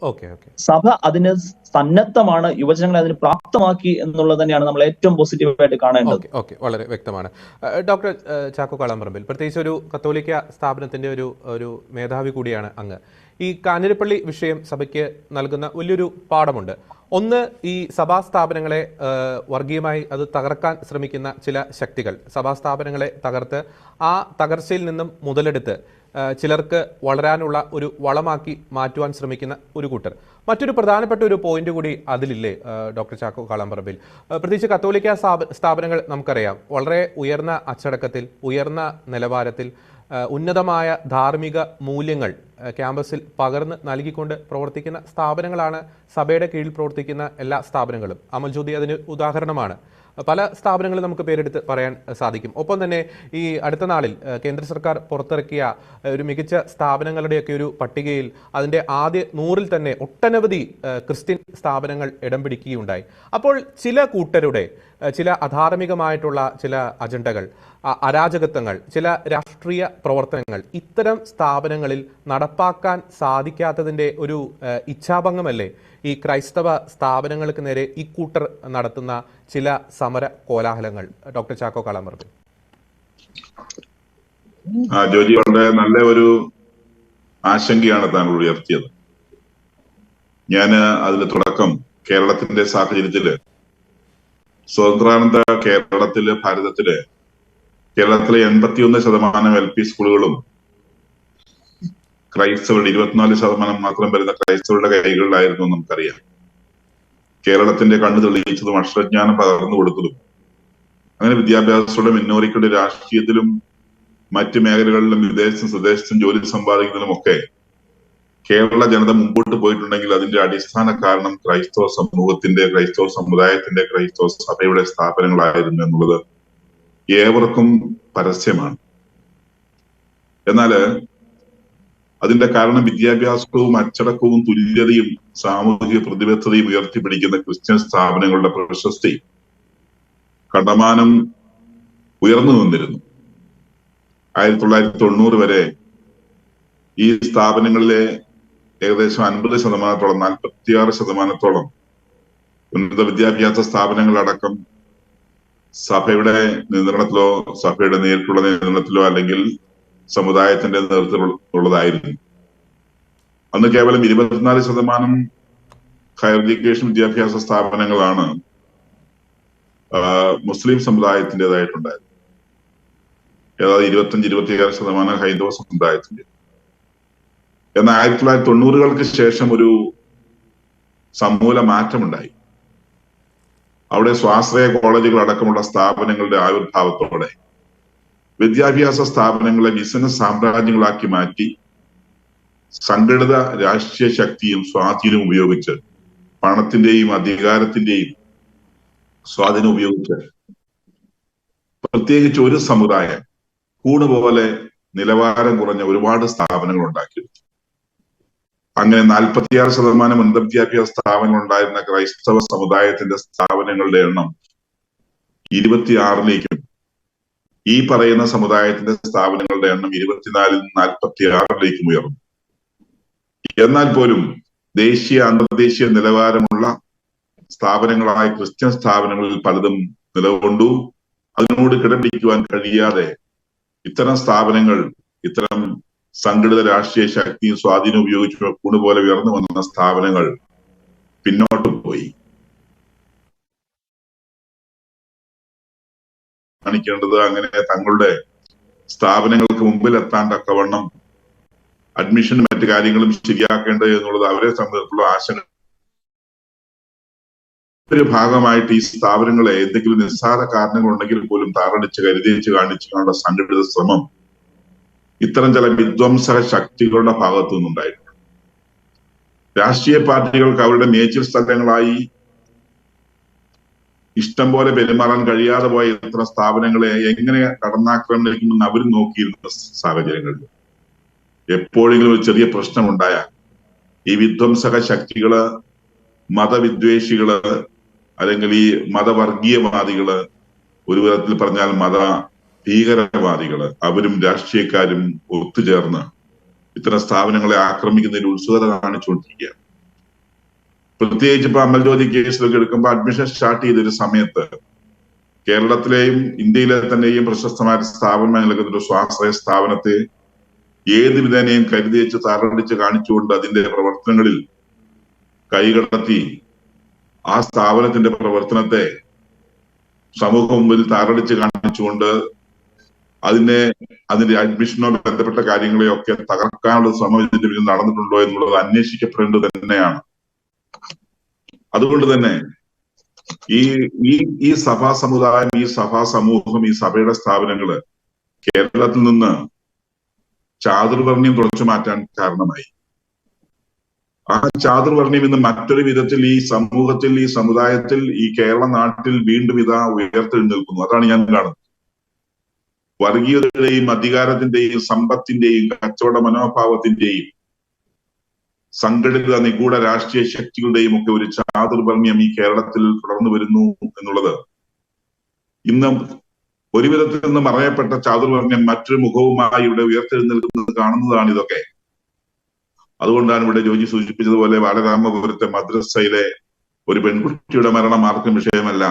സഭ അതിന് സന്നദ്ധമാണ്, യുവജനങ്ങളെ അതിന് പ്രാപ്തമാക്കി എന്നുള്ളത് തന്നെയാണ് നമ്മൾ ഏറ്റവും പോസിറ്റീവായിട്ട് കാണേണ്ടത്. ഓക്കെ, വളരെ വ്യക്തമാണ്. ഡോക്ടർ ചാക്കോ കാളാമ്പറമ്പിൽ, പ്രത്യേകിച്ച് ഒരു കത്തോലിക്ക സ്ഥാപനത്തിന്റെ ഒരു മേധാവി കൂടിയാണ് അങ്ങ്. ഈ കാഞ്ഞിരപ്പള്ളി വിഷയം സഭയ്ക്ക് നൽകുന്ന വലിയൊരു പാഠമുണ്ട്. ഒന്ന്, ഈ സഭാ സ്ഥാപനങ്ങളെ വർഗീയമായി അത് തകർക്കാൻ ശ്രമിക്കുന്ന ചില ശക്തികൾ സഭാ സ്ഥാപനങ്ങളെ തകർത്ത് ആ തകർച്ചയിൽ നിന്നും മുതലെടുത്ത് ചിലർക്ക് വളരാനുള്ള ഒരു വളമാക്കി മാറ്റുവാൻ ശ്രമിക്കുന്ന ഒരു കൂട്ടർ. മറ്റൊരു പ്രധാനപ്പെട്ട ഒരു പോയിന്റ് കൂടി അതിലില്ലേ ഡോക്ടർ ചാക്കോ കാളാമ്പറമ്പിൽ? പ്രത്യേകിച്ച് കത്തോലിക്ക സ്ഥാപനങ്ങൾ നമുക്കറിയാം വളരെ ഉയർന്ന അച്ചടക്കത്തിൽ, ഉയർന്ന നിലവാരത്തിൽ, ഉന്നതമായ ധാർമ്മിക മൂല്യങ്ങൾ ക്യാമ്പസിൽ പകർന്ന് നൽകിക്കൊണ്ട് പ്രവർത്തിക്കുന്ന സ്ഥാപനങ്ങളാണ് സഭയുടെ കീഴിൽ പ്രവർത്തിക്കുന്ന എല്ലാ സ്ഥാപനങ്ങളും. അമൽജ്യോതി അതിന് ഉദാഹരണമാണ്. പല സ്ഥാപനങ്ങളും നമുക്ക് പേരെടുത്ത് പറയാൻ സാധിക്കും. ഒപ്പം തന്നെ ഈ അടുത്ത നാളിൽ കേന്ദ്ര സർക്കാർ പുറത്തിറക്കിയ ഒരു മികച്ച സ്ഥാപനങ്ങളുടെയൊക്കെ ഒരു പട്ടികയിൽ അതിൻ്റെ ആദ്യ 100-ൽ തന്നെ ഒട്ടനവധി ക്രിസ്ത്യൻ സ്ഥാപനങ്ങൾ ഇടം പിടിക്കുകയുണ്ടായി. അപ്പോൾ ചില കൂട്ടരുടെ ചില അധാർമികമായിട്ടുള്ള ചില അജണ്ടകൾ, അരാജകത്വങ്ങൾ, ചില രാഷ്ട്രീയ പ്രവർത്തനങ്ങൾ ഇത്തരം സ്ഥാപനങ്ങളിൽ നടപ്പാക്കാൻ സാധിക്കാത്തതിൻ്റെ ഒരു ഇച്ഛാഭംഗമല്ലേ ഈ ക്രൈസ്തവ സ്ഥാപനങ്ങൾക്ക് നേരെ ഈ കൂട്ടർ നടത്തുന്ന ചില സമര കോലാഹലങ്ങൾ? ഡോക്ടർ ചാക്കോ കാളാമ്പറമ്പിൽ. ജോജി, വളരെ നല്ല ഒരു ആശങ്കയാണ് താങ്കൾ ഉയർത്തിയത്. ഞാൻ അതിന്റെ തുടക്കം കേരളത്തിന്റെ സാഹചര്യത്തില് സ്വതന്ത്രാനന്ത ഭാരതത്തിലെ 81% LP സ്കൂളുകളും ക്രൈസ്തവരുടെ 24% മാത്രം വരുന്ന ക്രൈസ്തവരുടെ കൈകളിലായിരുന്നു നമുക്കറിയാം. കേരളത്തിന്റെ കണ്ണു തെളിയിച്ചതും അക്ഷരജ്ഞാനം പകർന്നു കൊടുത്തതും അങ്ങനെ വിദ്യാഭ്യാസത്തോടെ മിന്നോറിക്കളുടെ രാഷ്ട്രീയത്തിലും മറ്റു മേഖലകളിലും വിദേശത്തും സ്വദേശത്തും ജോലി സമ്പാദിക്കുന്നതിലും ഒക്കെ കേരള ജനത മുമ്പോട്ട് പോയിട്ടുണ്ടെങ്കിൽ അതിന്റെ അടിസ്ഥാന കാരണം ക്രൈസ്തവ സമൂഹത്തിന്റെ, ക്രൈസ്തവ സമുദായത്തിന്റെ, ക്രൈസ്തവ സഭയുടെ സ്ഥാപനങ്ങളായിരുന്നു എന്നുള്ളത് ഏവർക്കും പരസ്യമാണ്. എന്നാല് അതിന്റെ കാരണം വിദ്യാഭ്യാസവും അച്ചടക്കവും തുല്യതയും സാമൂഹിക പ്രതിബദ്ധതയും ഉയർത്തിപ്പിടിക്കുന്ന ക്രിസ്ത്യൻ സ്ഥാപനങ്ങളുടെ പ്രശസ്തി കണ്ടമാനം ഉയർന്നു നിന്നിരുന്നു. 1990 വരെ ഈ സ്ഥാപനങ്ങളിലെ ഏകദേശം 50%, 46% ഉന്നത വിദ്യാഭ്യാസ സ്ഥാപനങ്ങളടക്കം സഭയുടെ നിയന്ത്രണത്തിലോ സഭയുടെ നേരിട്ടുള്ള നിയന്ത്രണത്തിലോ അല്ലെങ്കിൽ സമുദായത്തിന്റെ നേതൃത്വത്തിലുള്ളതായിരുന്നു. അന്ന് കേവലം 24% ഹയർ എഡ്യൂക്കേഷൻ വിദ്യാഭ്യാസ സ്ഥാപനങ്ങളാണ് മുസ്ലിം സമുദായത്തിൻ്റെതായിട്ടുണ്ടായത്. ഏതാണ്ട് 25-26% ഹൈന്ദവ സമുദായത്തിന്റെ. എന്നാൽ 1990-കൾക്ക് ശേഷം ഒരു സമൂല മാറ്റമുണ്ടായി. അവിടെ സ്വാശ്രയ കോളേജുകൾ അടക്കമുള്ള സ്ഥാപനങ്ങളുടെ ആവിർഭാവത്തോടെ വിദ്യാഭ്യാസ സ്ഥാപനങ്ങളെ ബിസിനസ് സാമ്രാജ്യങ്ങളാക്കി മാറ്റി സംഘടിത രാഷ്ട്രീയ ശക്തിയും സ്വാധീനവും ഉപയോഗിച്ച് പണത്തിന്റെയും അധികാരത്തിന്റെയും സ്വാധീനം ഉപയോഗിച്ച് പ്രത്യേകിച്ച് ഒരു സമുദായം കൂടുപോലെ നിലവാരം കുറഞ്ഞ ഒരുപാട് സ്ഥാപനങ്ങൾ ഉണ്ടാക്കിയെടുത്തു. അങ്ങനെ 46% ഉന്നത വിദ്യാഭ്യാസ സ്ഥാപനങ്ങൾ ഉണ്ടായിരുന്ന ക്രൈസ്തവ സമുദായത്തിന്റെ സ്ഥാപനങ്ങളുടെ എണ്ണം 26-ലേക്കും ഈ പറയുന്ന സമുദായത്തിന്റെ സ്ഥാപനങ്ങളുടെ എണ്ണം 24-ൽ നിന്ന് 46-ലേക്കും ഉയർന്നു. എന്നാൽ പോലും ദേശീയ അന്തർദേശീയ നിലവാരമുള്ള സ്ഥാപനങ്ങളായ ക്രിസ്ത്യൻ സ്ഥാപനങ്ങളിൽ പലതും നിലകൊണ്ടു. അതിനോട് കിടപിടിക്കുവാൻ കഴിയാതെ ഇത്തരം സ്ഥാപനങ്ങൾ, ഇത്തരം സംഘടിത രാഷ്ട്രീയ ശക്തിയും സ്വാധീനം ഉപയോഗിച്ച് കൂടുപോലെ ഉയർന്നു വന്ന സ്ഥാപനങ്ങൾ പിന്നോട്ട് പോയി. കാണിക്കേണ്ടത് അങ്ങനെ തങ്ങളുടെ സ്ഥാപനങ്ങൾക്ക് മുമ്പിൽ എത്താൻ തക്കവണ്ണം അഡ്മിഷൻ മറ്റു കാര്യങ്ങളും ശരിയാക്കേണ്ടത് എന്നുള്ളത് അവരെ സംബന്ധിച്ചുള്ള ആശങ്ക. ഒരു ഭാഗമായിട്ട് ഈ സ്ഥാപനങ്ങളെ എന്തെങ്കിലും നിസ്സാര കാരണങ്ങൾ ഉണ്ടെങ്കിൽ പോലും താറടിച്ച് കരുതിച്ച് കാണിച്ചുകൊണ്ടുള്ള സംഘടിത ശ്രമം ഇത്തരം ചില വിധ്വംസക ശക്തികളുടെ ഭാഗത്തു നിന്നുണ്ടായിട്ടുണ്ട്. രാഷ്ട്രീയ പാർട്ടികൾക്ക് അവരുടെ മേച്ചിൽ സ്ഥലങ്ങളായി ഇഷ്ടം പോലെ പെരുമാറാൻ കഴിയാതെ പോയ ഇത്തരം സ്ഥാപനങ്ങളെ എങ്ങനെ കടന്നാക്രമിക്കുമെന്ന് അവർ നോക്കിയിരുന്ന സാഹചര്യങ്ങളിൽ എപ്പോഴെങ്കിലും ഒരു ചെറിയ പ്രശ്നമുണ്ടായാൽ ഈ വിധ്വംസക ശക്തികള്, മതവിദ്വേഷികള്, അല്ലെങ്കിൽ ഈ മതവർഗീയവാദികള്, ഒരു വിധത്തിൽ പറഞ്ഞാൽ മത ഭീകരവാദികള്, അവരും രാഷ്ട്രീയക്കാരും ഒത്തുചേർന്ന് ഇത്തരം സ്ഥാപനങ്ങളെ ആക്രമിക്കുന്നതിൽ ഉത്സുകത കാണിച്ചുകൊണ്ടിരിക്കുകയാണ്. പ്രത്യേകിച്ച് ഇപ്പൊ അമൽജ്യോതി കേസിലൊക്കെ എടുക്കുമ്പോൾ അഡ്മിഷൻ സ്റ്റാർട്ട് ചെയ്തൊരു സമയത്ത് കേരളത്തിലെയും ഇന്ത്യയിലെ തന്നെയും പ്രശസ്തമായ സ്ഥാപനങ്ങളൊക്കെ ഒരു സ്വാശ്രയ സ്ഥാപനത്തെ ഏത് വിധേനയും കരുതിച്ച് താറടിച്ച് കാണിച്ചുകൊണ്ട് അതിന്റെ പ്രവർത്തനങ്ങളിൽ കൈകടത്തി ആ സ്ഥാപനത്തിന്റെ പ്രവർത്തനത്തെ സമൂഹം മുമ്പിൽ താറടിച്ച് കാണിച്ചുകൊണ്ട് അതിന്റെ അഡ്മിഷനോ ബന്ധപ്പെട്ട കാര്യങ്ങളെയൊക്കെ തകർക്കാനുള്ള ശ്രമം ഇതിന്റെ പിന്നിൽ നടന്നിട്ടുണ്ടോ എന്നുള്ളത് അന്വേഷിക്കപ്പെടേണ്ടത് തന്നെയാണ്. അതുകൊണ്ട് തന്നെ ഈ സഭാ സമുദായം, ഈ സഭാ സമൂഹം, ഈ സഭയുടെ സ്ഥാപനങ്ങള് കേരളത്തിൽ നിന്ന് ചാതുർവർണ്ണ്യം തുടച്ചു മാറ്റാൻ കാരണമായി. ആ ചാതുർവർണ്ണ്യം ഇന്ന് മറ്റൊരു വിധത്തിൽ ഈ സമൂഹത്തിൽ, ഈ സമുദായത്തിൽ, ഈ കേരള നാട്ടിൽ വീണ്ടും ഇതാ ഉയർത്തെഴുന്നേൽക്കുന്നു. അതാണ് ഞാൻ കാണുന്നത്. വർഗീയതയുടെയും അധികാരത്തിന്റെയും സമ്പത്തിന്റെയും കച്ചവട മനോഭാവത്തിന്റെയും സംഘടിത നിഗൂഢ രാഷ്ട്രീയ ശക്തികളുടെയും ഒക്കെ ഒരു ചാതുർവർണ്ണ്യം ഈ കേരളത്തിൽ തുടർന്നു വരുന്നു എന്നുള്ളത് ഇന്ന് ഒരു വിധത്തിൽ നിന്ന് മറയപ്പെട്ട ചാതുർവർണ്ണ്യം മറ്റൊരു മുഖവുമായി ഇവിടെ ഉയർത്തെഴുന്നേൽക്കുന്നത് കാണുന്നതാണ് ഇതൊക്കെ. അതുകൊണ്ടാണ് ഇവിടെ ജോജി സൂചിപ്പിച്ചതുപോലെ ബാലരാമപുരത്തെ മദ്രസയിലെ ഒരു പെൺകുട്ടിയുടെ മരണം ആർക്കും വിഷയമല്ല,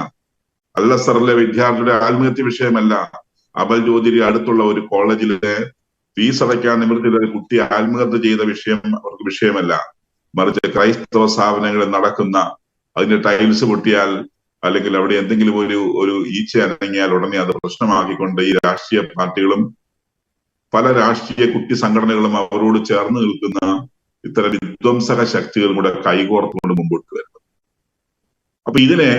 അൽഅസറിലെ വിദ്യാർത്ഥിയുടെ ആത്മഹത്യ വിഷയമല്ല, അമൽജ്യോതി അടുത്തുള്ള ഒരു കോളേജിലെ ഫീസ് അടയ്ക്കാൻ നിവൃത്തിയുള്ള ഒരു കുട്ടി ആത്മഹത്യ ചെയ്ത വിഷയം അവർക്ക് വിഷയമല്ല. മറിച്ച് ക്രൈസ്തവ സ്ഥാപനങ്ങളിൽ നടക്കുന്ന അതിന്റെ ടൈൽസ് പൊട്ടിയാൽ അല്ലെങ്കിൽ അവിടെ എന്തെങ്കിലും ഒരു ഈച്ച അനങ്ങിയാൽ ഉടനെ അത് പ്രശ്നമാക്കിക്കൊണ്ട് ഈ രാഷ്ട്രീയ പാർട്ടികളും പല രാഷ്ട്രീയ കുട്ടി സംഘടനകളും അവരോട് ചേർന്ന് നിൽക്കുന്ന ഇത്തരം വിധ്വംസക ശക്തികളും കൂടെ കൈകോർത്തുകൊണ്ട് മുമ്പോട്ട് വരുന്നത്. അപ്പൊ ഇതിനെ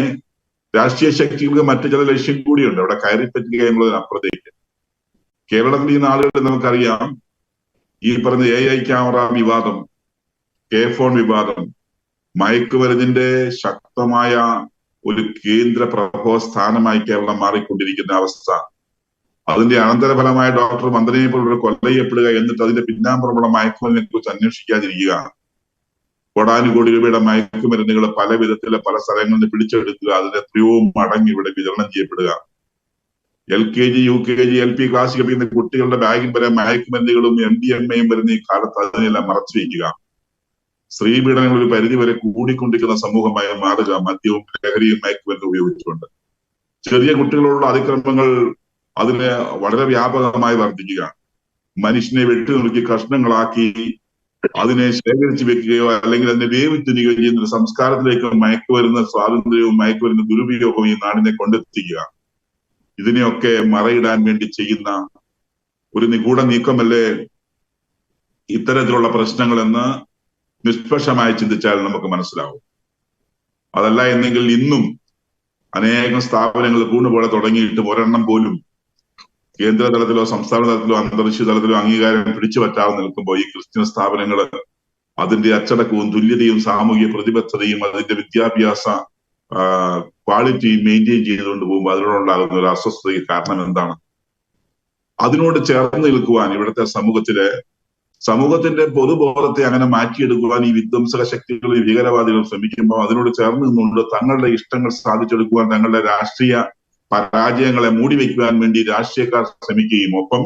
രാഷ്ട്രീയ ശക്തികൾക്ക് മറ്റു ചില ലക്ഷ്യം കൂടിയുണ്ട് അവിടെ കയറിപ്പറ്റുക എന്നുള്ളതിനപ്പുറത്തേക്ക്. കേരളത്തിൽ ഈ നാളുകളിൽ നമുക്കറിയാം ഈ പറഞ്ഞ AI ക്യാമറ വിവാദം, ഫോൺ വിവാദം, മയക്കുമരുന്നിന്റെ ശക്തമായ ഒരു കേന്ദ്ര പ്രഭവസ്ഥാനമായി കേരളം മാറിക്കൊണ്ടിരിക്കുന്ന അവസ്ഥ, അതിന്റെ അനന്തരഫലമായ ഡോക്ടർ മന്ദനയെ പോലുള്ള കൊല ചെയ്യപ്പെടുക, എന്നിട്ട് അതിന്റെ പിന്നാമ്പുറമുള്ള മയക്കുമരുന്നിനെ കുറിച്ച് അന്വേഷിക്കാതിരിക്കുക, കോടാനുകോടി രൂപയുടെ മയക്കുമരുന്നുകൾ പല വിധത്തിലെ പല സ്ഥലങ്ങളിൽ നിന്ന് പിടിച്ചെടുക്കുക, അതിന്റെ എത്രയോ മടങ്ങ് ഇവിടെ വിതരണം ചെയ്യപ്പെടുക, LKG, UKG, LP ക്ലാസ്സിൽ പഠിക്കുന്ന കുട്ടികളുടെ ബാഗിൽ വരെ മയക്കുമരുന്നുകളും MDMA വരുന്ന ഈ കാലത്ത് അതിനെല്ലാം മറച്ചു വയ്ക്കുക, സ്ത്രീപീഡനങ്ങൾ ഒരു പരിധി വരെ കൂടിക്കൊണ്ടിരിക്കുന്ന സമൂഹമായി മാറുക മദ്യവും ലഹരിയും മയക്കുമരുന്ന് ഉപയോഗിച്ചുകൊണ്ട്. ചെറിയ കുട്ടികളോടുള്ള അതിക്രമങ്ങൾ അതിനെ വളരെ വ്യാപകമായി വർദ്ധിക്കുക, മനുഷ്യനെ വെട്ടി നുറുക്കി കഷ്ണങ്ങളാക്കി അതിനെ ശേഖരിച്ചു വെക്കുകയോ അല്ലെങ്കിൽ അതിനെ വേവിത്തിരികയോ ചെയ്യുന്ന ഒരു സംസ്കാരത്തിലേക്ക് മയക്കുമരുന്ന് സ്വാതന്ത്ര്യവും മയക്കുമരുന്ന് ദുരുപയോഗവും ഈ നാടിനെ കൊണ്ടെത്തിക്കുക. ഇതിനെയൊക്കെ മറയിടാൻ വേണ്ടി ചെയ്യുന്ന ഒരു നിഗൂഢ നീക്കമല്ലേ ഇത്തരത്തിലുള്ള പ്രശ്നങ്ങളെന്ന് നിഷ്പക്ഷമായി ചിന്തിച്ചാൽ നമുക്ക് മനസ്സിലാവും. അതല്ല എന്നെങ്കിൽ ഇന്നും അനേകം സ്ഥാപനങ്ങൾ കൂണുപോലെ തുടങ്ങിയിട്ടും ഒരെണ്ണം പോലും കേന്ദ്ര തലത്തിലോ സംസ്ഥാന തലത്തിലോ അന്തർദേശീയ തലത്തിലോ അംഗീകാരം പിടിച്ചു പറ്റാതെ നിൽക്കുമ്പോൾ ഈ ക്രിസ്ത്യൻ സ്ഥാപനങ്ങൾ അതിന്റെ അച്ചടക്കവും തുല്യതയും സാമൂഹിക പ്രതിബദ്ധതയും അതിന്റെ വിദ്യാഭ്യാസ ക്വാളിറ്റി മെയിൻറ്റെയിൻ ചെയ്തുകൊണ്ട് പോകുമ്പോൾ അതിനോടുണ്ടാകുന്ന ഒരു അസ്വസ്ഥതയ്ക്ക് കാരണം എന്താണ്? അതിനോട് ചേർന്ന് നിൽക്കുവാൻ ഇവിടുത്തെ സമൂഹത്തിന്റെ പൊതുബോധത്തെ അങ്ങനെ മാറ്റിയെടുക്കുവാൻ ഈ വിധ്വംസക ശക്തികൾ, ഈ ഭീകരവാദികൾ ശ്രമിക്കുമ്പോൾ അതിനോട് ചേർന്ന് നിന്നുകൊണ്ട് തങ്ങളുടെ ഇഷ്ടങ്ങൾ സാധിച്ചെടുക്കുവാൻ, തങ്ങളുടെ രാഷ്ട്രീയ പരാജയങ്ങളെ മൂടിവെക്കുവാൻ വേണ്ടി രാഷ്ട്രീയക്കാർ ശ്രമിക്കുകയും ഒപ്പം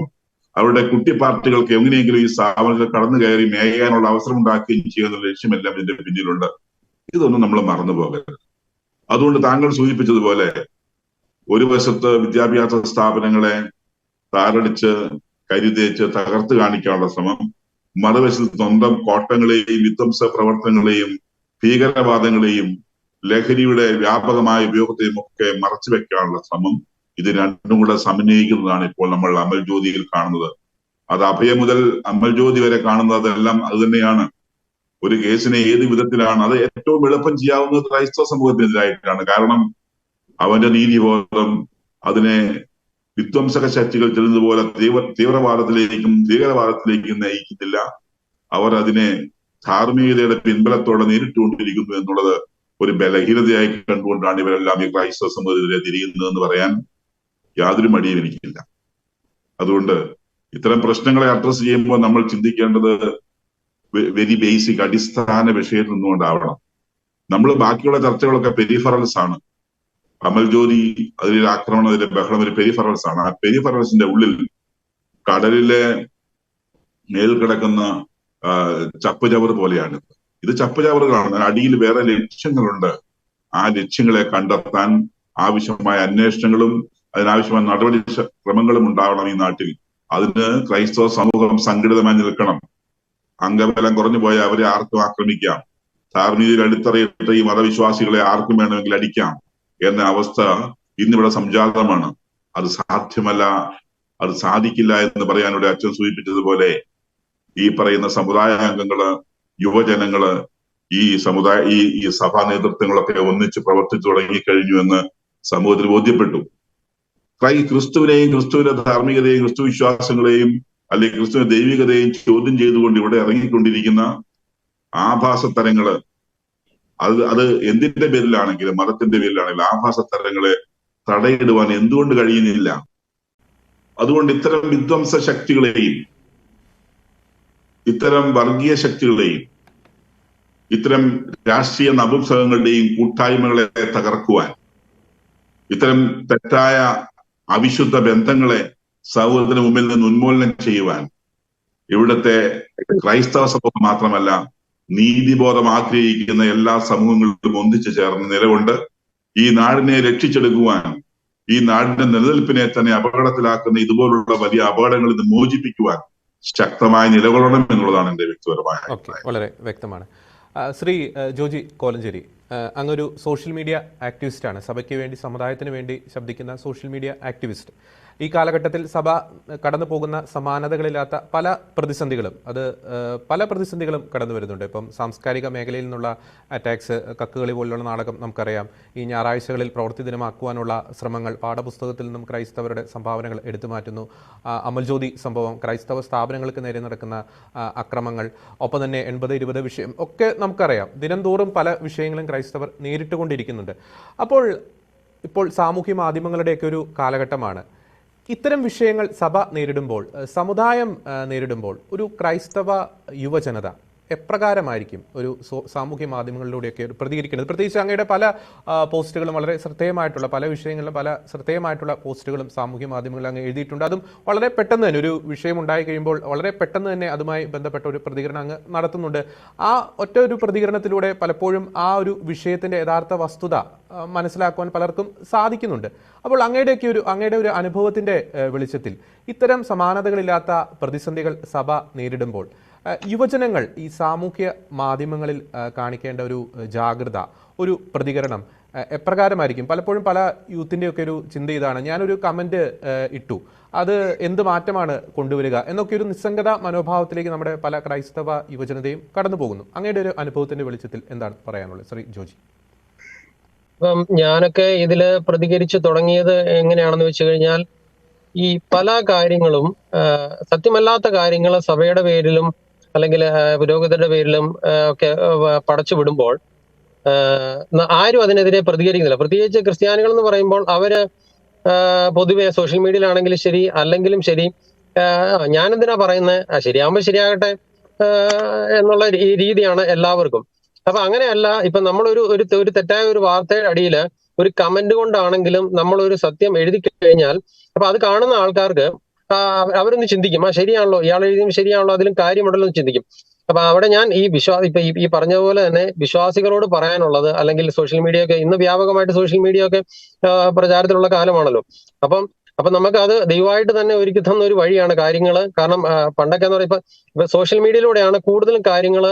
അവരുടെ കുട്ടി പാർട്ടികൾക്ക് എങ്ങനെയെങ്കിലും ഈ സ്ഥാപനത്തിൽ കടന്നു കയറി മേയാനുള്ള അവസരം ഉണ്ടാക്കുകയും ചെയ്യുന്ന ലക്ഷ്യമെല്ലാം ഇതിന്റെ പിന്നിലുണ്ട്. ഇതൊന്നും നമ്മൾ മറന്നു പോകരുത്. അതുകൊണ്ട് താങ്കൾ സൂചിപ്പിച്ചതുപോലെ ഒരു വശത്ത് വിദ്യാഭ്യാസ സ്ഥാപനങ്ങളെ താറടിച്ച് കരുതേച്ച് തകർത്ത് കാണിക്കാനുള്ള ശ്രമം, മറുവശത്ത് സ്വന്തം കോട്ടങ്ങളെയും വിധ്വംസ പ്രവർത്തനങ്ങളെയും ഭീകരവാദങ്ങളെയും ലഹരിയുടെ വ്യാപകമായ ഉപയോഗത്തെയും ഒക്കെ മറച്ചു വെക്കാനുള്ള ശ്രമം, ഇത് രണ്ടും കൂടെ സമന്വയിക്കുന്നതാണ് ഇപ്പോൾ നമ്മൾ അമൽജ്യോതിയിൽ കാണുന്നത്. അത് അഭയ മുതൽ അമൽജ്യോതി വരെ കാണുന്നത് അതെല്ലാം അത് തന്നെയാണ്. ഒരു കേസിനെ ഏത് വിധത്തിലാണ് അത് ഏറ്റവും എളുപ്പം ചെയ്യാവുന്നത് ക്രൈസ്തവ സമൂഹത്തിനെതിരായിട്ടാണ്. കാരണം അവന്റെ നീതിബോധം അതിനെ വിധ്വംസക ശക്തികൾ ചെല്ലുന്നതുപോലെ തീവ്രവാദത്തിലേക്കും ഭീകരവാദത്തിലേക്കും നയിക്കുന്നില്ല. അവർ അതിനെ ധാർമ്മികതയുടെ പിൻബലത്തോടെ നേരിട്ടുകൊണ്ടിരിക്കുന്നു എന്നുള്ളത് ഒരു ബലഹീനതയായി കണ്ടുകൊണ്ടാണ് ഇവരെല്ലാം ഈ ക്രൈസ്തവ സമൂഹത്തിനെതിരെ തിരിയുന്നതെന്ന് പറയാൻ യാതൊരു മടിയും എനിക്കില്ല. അതുകൊണ്ട് ഇത്തരം പ്രശ്നങ്ങളെ അഡ്രസ് ചെയ്യുമ്പോൾ നമ്മൾ ചിന്തിക്കേണ്ടത് വെരി ബേസിക് അടിസ്ഥാന വിഷയത്തിൽ നിന്നുകൊണ്ടാവണം. നമ്മൾ ബാക്കിയുള്ള ചർച്ചകളൊക്കെ പെരിഫറൽസ് ആണ്. അമൽ ജ്യോതി അതിലൊരു ആക്രമണം, അതിലെ ബഹളം ഒരു പെരിഫറൽസ് ആണ്. ആ പെരിഫറൽസിന്റെ ഉള്ളിൽ കടലിലെ മേൽ കിടക്കുന്ന ചപ്പുചവർ പോലെയാണ് ഇത്. ചപ്പുചവറുകളാണ്. അടിയിൽ വേറെ ലക്ഷ്യങ്ങളുണ്ട്. ആ ലക്ഷ്യങ്ങളെ കണ്ടെത്താൻ ആവശ്യമായ അന്വേഷണങ്ങളും അതിനാവശ്യമായ നടപടി ക്രമങ്ങളും ഉണ്ടാവണം ഈ നാട്ടിൽ. അതിന് ക്രൈസ്തവ സമൂഹം സംഘടിതമായി നിൽക്കണം. അംഗബലം കുറഞ്ഞു പോയ അവരെ ആർക്കും ആക്രമിക്കാം, ധാർമ്മികതയിൽ അടിത്തറയിട്ട ഈ മതവിശ്വാസികളെ ആർക്കും വേണമെങ്കിൽ അടിക്കാം എന്ന അവസ്ഥ ഇന്നിവിടെ സംജാതമാണ്. അത് സാധ്യമല്ല, അത് സാധിക്കില്ല എന്ന് പറയാനിവിടെ അച്ഛൻ സൂചിപ്പിച്ചതുപോലെ ഈ പറയുന്ന സമുദായ അംഗങ്ങള്, യുവജനങ്ങള്, ഈ സഭാ നേതൃത്വങ്ങളൊക്കെ ഒന്നിച്ച് പ്രവർത്തിച്ചു തുടങ്ങിക്കഴിഞ്ഞു എന്ന് സമൂഹത്തിന് ബോധ്യപ്പെട്ടു. ക്രിസ്തുവിനെയും ക്രിസ്തുവിന്റെ ധാർമ്മികതയും ക്രിസ്തു വിശ്വാസങ്ങളെയും അല്ലെങ്കിൽ ക്രിസ്തുവിന്റെ ദൈവികതയും ചോദ്യം ചെയ്തുകൊണ്ട് ഇവിടെ ഇറങ്ങിക്കൊണ്ടിരിക്കുന്ന ആഭാസത്തരങ്ങള്, അത് എന്തിന്റെ പേരിലാണെങ്കിലും മതത്തിന്റെ പേരിലാണെങ്കിലും ആഭാസത്തരങ്ങളെ തടയിടുവാൻ എന്തുകൊണ്ട് കഴിയുന്നില്ല? അതുകൊണ്ട് ഇത്തരം വിധ്വംസ ശക്തികളെയും ഇത്തരം വർഗീയ ശക്തികളെയും ഇത്തരം രാഷ്ട്രീയ നപുംസകങ്ങളുടെയും കൂട്ടായ്മകളെ തകർക്കുവാൻ, ഇത്തരം തെറ്റായ അവിശുദ്ധ ബന്ധങ്ങളെ സമൂഹത്തിന് മുമ്പിൽ നിന്ന് ഉന്മൂലനം ചെയ്യുവാൻ ഇവിടുത്തെ ക്രൈസ്തവ സമൂഹം മാത്രമല്ല നീതിബോധം ആഗ്രഹിക്കുന്ന എല്ലാ സമൂഹങ്ങളിലും ഒന്നിച്ചു ചേർന്ന് നിലകൊണ്ട് ഈ നാടിനെ രക്ഷിച്ചെടുക്കുവാൻ, ഈ നാടിന്റെ നിലനിൽപ്പിനെ തന്നെ അപകടത്തിലാക്കുന്ന ഇതുപോലുള്ള വലിയ അപകടങ്ങളിൽ നിന്ന് മോചിപ്പിക്കുവാൻ ശക്തമായി നിലകൊള്ളണം എന്നുള്ളതാണ് എന്റെ വ്യക്തിപരമായ അഭിപ്രായം. വളരെ വ്യക്തമാണ്. ശ്രീ ജോജി കോലഞ്ചേരി, അങ്ങൊരു സോഷ്യൽ മീഡിയ ആക്ടിവിസ്റ്റാണ്. സഭയ്ക്ക് വേണ്ടി, സമുദായത്തിന് വേണ്ടി ശബ്ദിക്കുന്ന സോഷ്യൽ മീഡിയ ആക്ടിവിസ്റ്റ്. ഈ കാലഘട്ടത്തിൽ സഭ കടന്നു പോകുന്ന സമാനതകളില്ലാത്ത പല പ്രതിസന്ധികളും കടന്നു വരുന്നുണ്ട്. ഇപ്പം സാംസ്കാരിക മേഖലയിൽ നിന്നുള്ള അറ്റാക്സ്, കക്കുകളി പോലുള്ള നാടകം നമുക്കറിയാം. ഈ ഞായറാഴ്ചകളിൽ പ്രവൃത്തി ദിനമാക്കുവാനുള്ള ശ്രമങ്ങൾ, പാഠപുസ്തകത്തിൽ നിന്നും ക്രൈസ്തവരുടെ സംഭാവനകൾ എടുത്തു മാറ്റുന്നു. അമൽജ്യോതി സംഭവം, ക്രൈസ്തവ സ്ഥാപനങ്ങൾക്ക് നേരെ നടക്കുന്ന അക്രമങ്ങൾ, ഒപ്പം തന്നെ 80-20 വിഷയം ഒക്കെ നമുക്കറിയാം. ദിനംതോറും പല വിഷയങ്ങളും ക്രൈസ്തവർ നേരിട്ടുകൊണ്ടിരിക്കുന്നുണ്ട്. ഇപ്പോൾ സാമൂഹ്യ മാധ്യമങ്ങളുടെയൊക്കെ ഒരു കാലഘട്ടമാണ്. ഇത്തരം വിഷയങ്ങൾ സഭ നേരിടുമ്പോൾ, സമുദായം നേരിടുമ്പോൾ ഒരു ക്രൈസ്തവ യുവജനത എപ്രകാരമായിരിക്കും ഒരു സാമൂഹ്യ മാധ്യമങ്ങളിലൂടെയൊക്കെ പ്രതികരിക്കുന്നത്? പ്രത്യേകിച്ച് അങ്ങയുടെ പല പോസ്റ്റുകളും വളരെ ശ്രദ്ധേയമായിട്ടുള്ള, പല വിഷയങ്ങളിലും പല ശ്രദ്ധേയമായിട്ടുള്ള പോസ്റ്റുകളും സാമൂഹ്യ മാധ്യമങ്ങളിൽ അങ്ങ് എഴുതിയിട്ടുണ്ട്. അതും വളരെ പെട്ടെന്ന് തന്നെ ഒരു വിഷയം ഉണ്ടായി കഴിയുമ്പോൾ വളരെ പെട്ടെന്ന് തന്നെ അതുമായി ബന്ധപ്പെട്ട ഒരു പ്രതികരണം അങ്ങ് നടത്തുന്നുണ്ട്. ആ ഒറ്റ ഒരു പ്രതികരണത്തിലൂടെ പലപ്പോഴും ആ ഒരു വിഷയത്തിൻ്റെ യഥാർത്ഥ വസ്തുത മനസ്സിലാക്കുവാൻ പലർക്കും സാധിക്കുന്നുണ്ട്. അപ്പോൾ അങ്ങയുടെ ഒരു അനുഭവത്തിൻ്റെ വെളിച്ചത്തിൽ ഇത്തരം സമാനതകളില്ലാത്ത പ്രതിസന്ധികൾ സഭ നേരിടുമ്പോൾ യുവജനങ്ങൾ ഈ സാമൂഹ്യ മാധ്യമങ്ങളിൽ കാണിക്കേണ്ട ഒരു ജാഗ്രത, ഒരു പ്രതികരണം എപ്രകാരമായിരിക്കും? പലപ്പോഴും പല യൂത്തിൻ്റെയൊക്കെ ഒരു ചിന്ത ഇതാണ്, ഞാനൊരു കമൻറ്റ് ഇട്ടു, അത് എന്ത് മാറ്റമാണ് കൊണ്ടുവരിക എന്നൊക്കെ ഒരു നിസ്സംഗത മനോഭാവത്തിലേക്ക് നമ്മുടെ പല ക്രൈസ്തവ യുവജനതയും കടന്നു പോകുന്നു. അങ്ങയുടെ ഒരു അനുഭവത്തിൻ്റെ വെളിച്ചത്തിൽ എന്താണ് പറയാനുള്ളത് ശ്രീ ജോജി? ഞാനൊക്കെ ഇതില് പ്രതികരിച്ചു തുടങ്ങിയത് എങ്ങനെയാണെന്ന് വെച്ച് കഴിഞ്ഞാൽ, ഈ പല കാര്യങ്ങളും സത്യമല്ലാത്ത കാര്യങ്ങൾ സഭയുടെ പേരിലും അല്ലെങ്കിൽ പുരോഹിതരുടെ പേരിലും ഒക്കെ പടച്ചു വിടുമ്പോൾ ആരും അതിനെതിരെ പ്രതികരിക്കുന്നില്ല. പ്രത്യേകിച്ച് ക്രിസ്ത്യാനികൾ എന്ന് പറയുമ്പോൾ അവര് പൊതുവെ സോഷ്യൽ മീഡിയയിലാണെങ്കിലും ശരി, അല്ലെങ്കിലും ശരി, ഞാനെന്തിനാ പറയുന്നത്, ശരിയാകുമ്പോൾ ശരിയാകട്ടെ എന്നുള്ള രീതിയാണ് എല്ലാവർക്കും. അപ്പൊ അങ്ങനെയല്ല, ഇപ്പൊ നമ്മളൊരു തെറ്റായ ഒരു വാർത്തയുടെ അടിയിൽ ഒരു കമന്റ് കൊണ്ടാണെങ്കിലും നമ്മളൊരു സത്യം എഴുതി കഴിഞ്ഞാൽ അപ്പൊ അത് കാണുന്ന ആൾക്കാർക്ക് അവരൊന്ന് ചിന്തിക്കും, ശരിയാണല്ലോ, ഇയാൾ എഴുതിയും ശരിയാണല്ലോ, അതിലും കാര്യമുണ്ടല്ലോ എന്ന് ചിന്തിക്കും. അപ്പൊ അവിടെ ഞാൻ ഈ പറഞ്ഞതുപോലെ തന്നെ വിശ്വാസികളോട് പറയാനുള്ളത്, അല്ലെങ്കിൽ സോഷ്യൽ മീഡിയ ഒക്കെ ഇന്ന് വ്യാപകമായിട്ട് സോഷ്യൽ മീഡിയ ഒക്കെ പ്രചാരത്തിലുള്ള കാലമാണല്ലോ. അപ്പൊ നമുക്ക് അത് ദൈവമായിട്ട് തന്നെ ഒരുക്കി തന്ന ഒരു വഴിയാണ് കാര്യങ്ങൾ. കാരണം പണ്ടൊക്കെ എന്ന് പറയുമ്പോൾ ഇപ്പൊ സോഷ്യൽ മീഡിയയിലൂടെയാണ് കൂടുതലും കാര്യങ്ങൾ,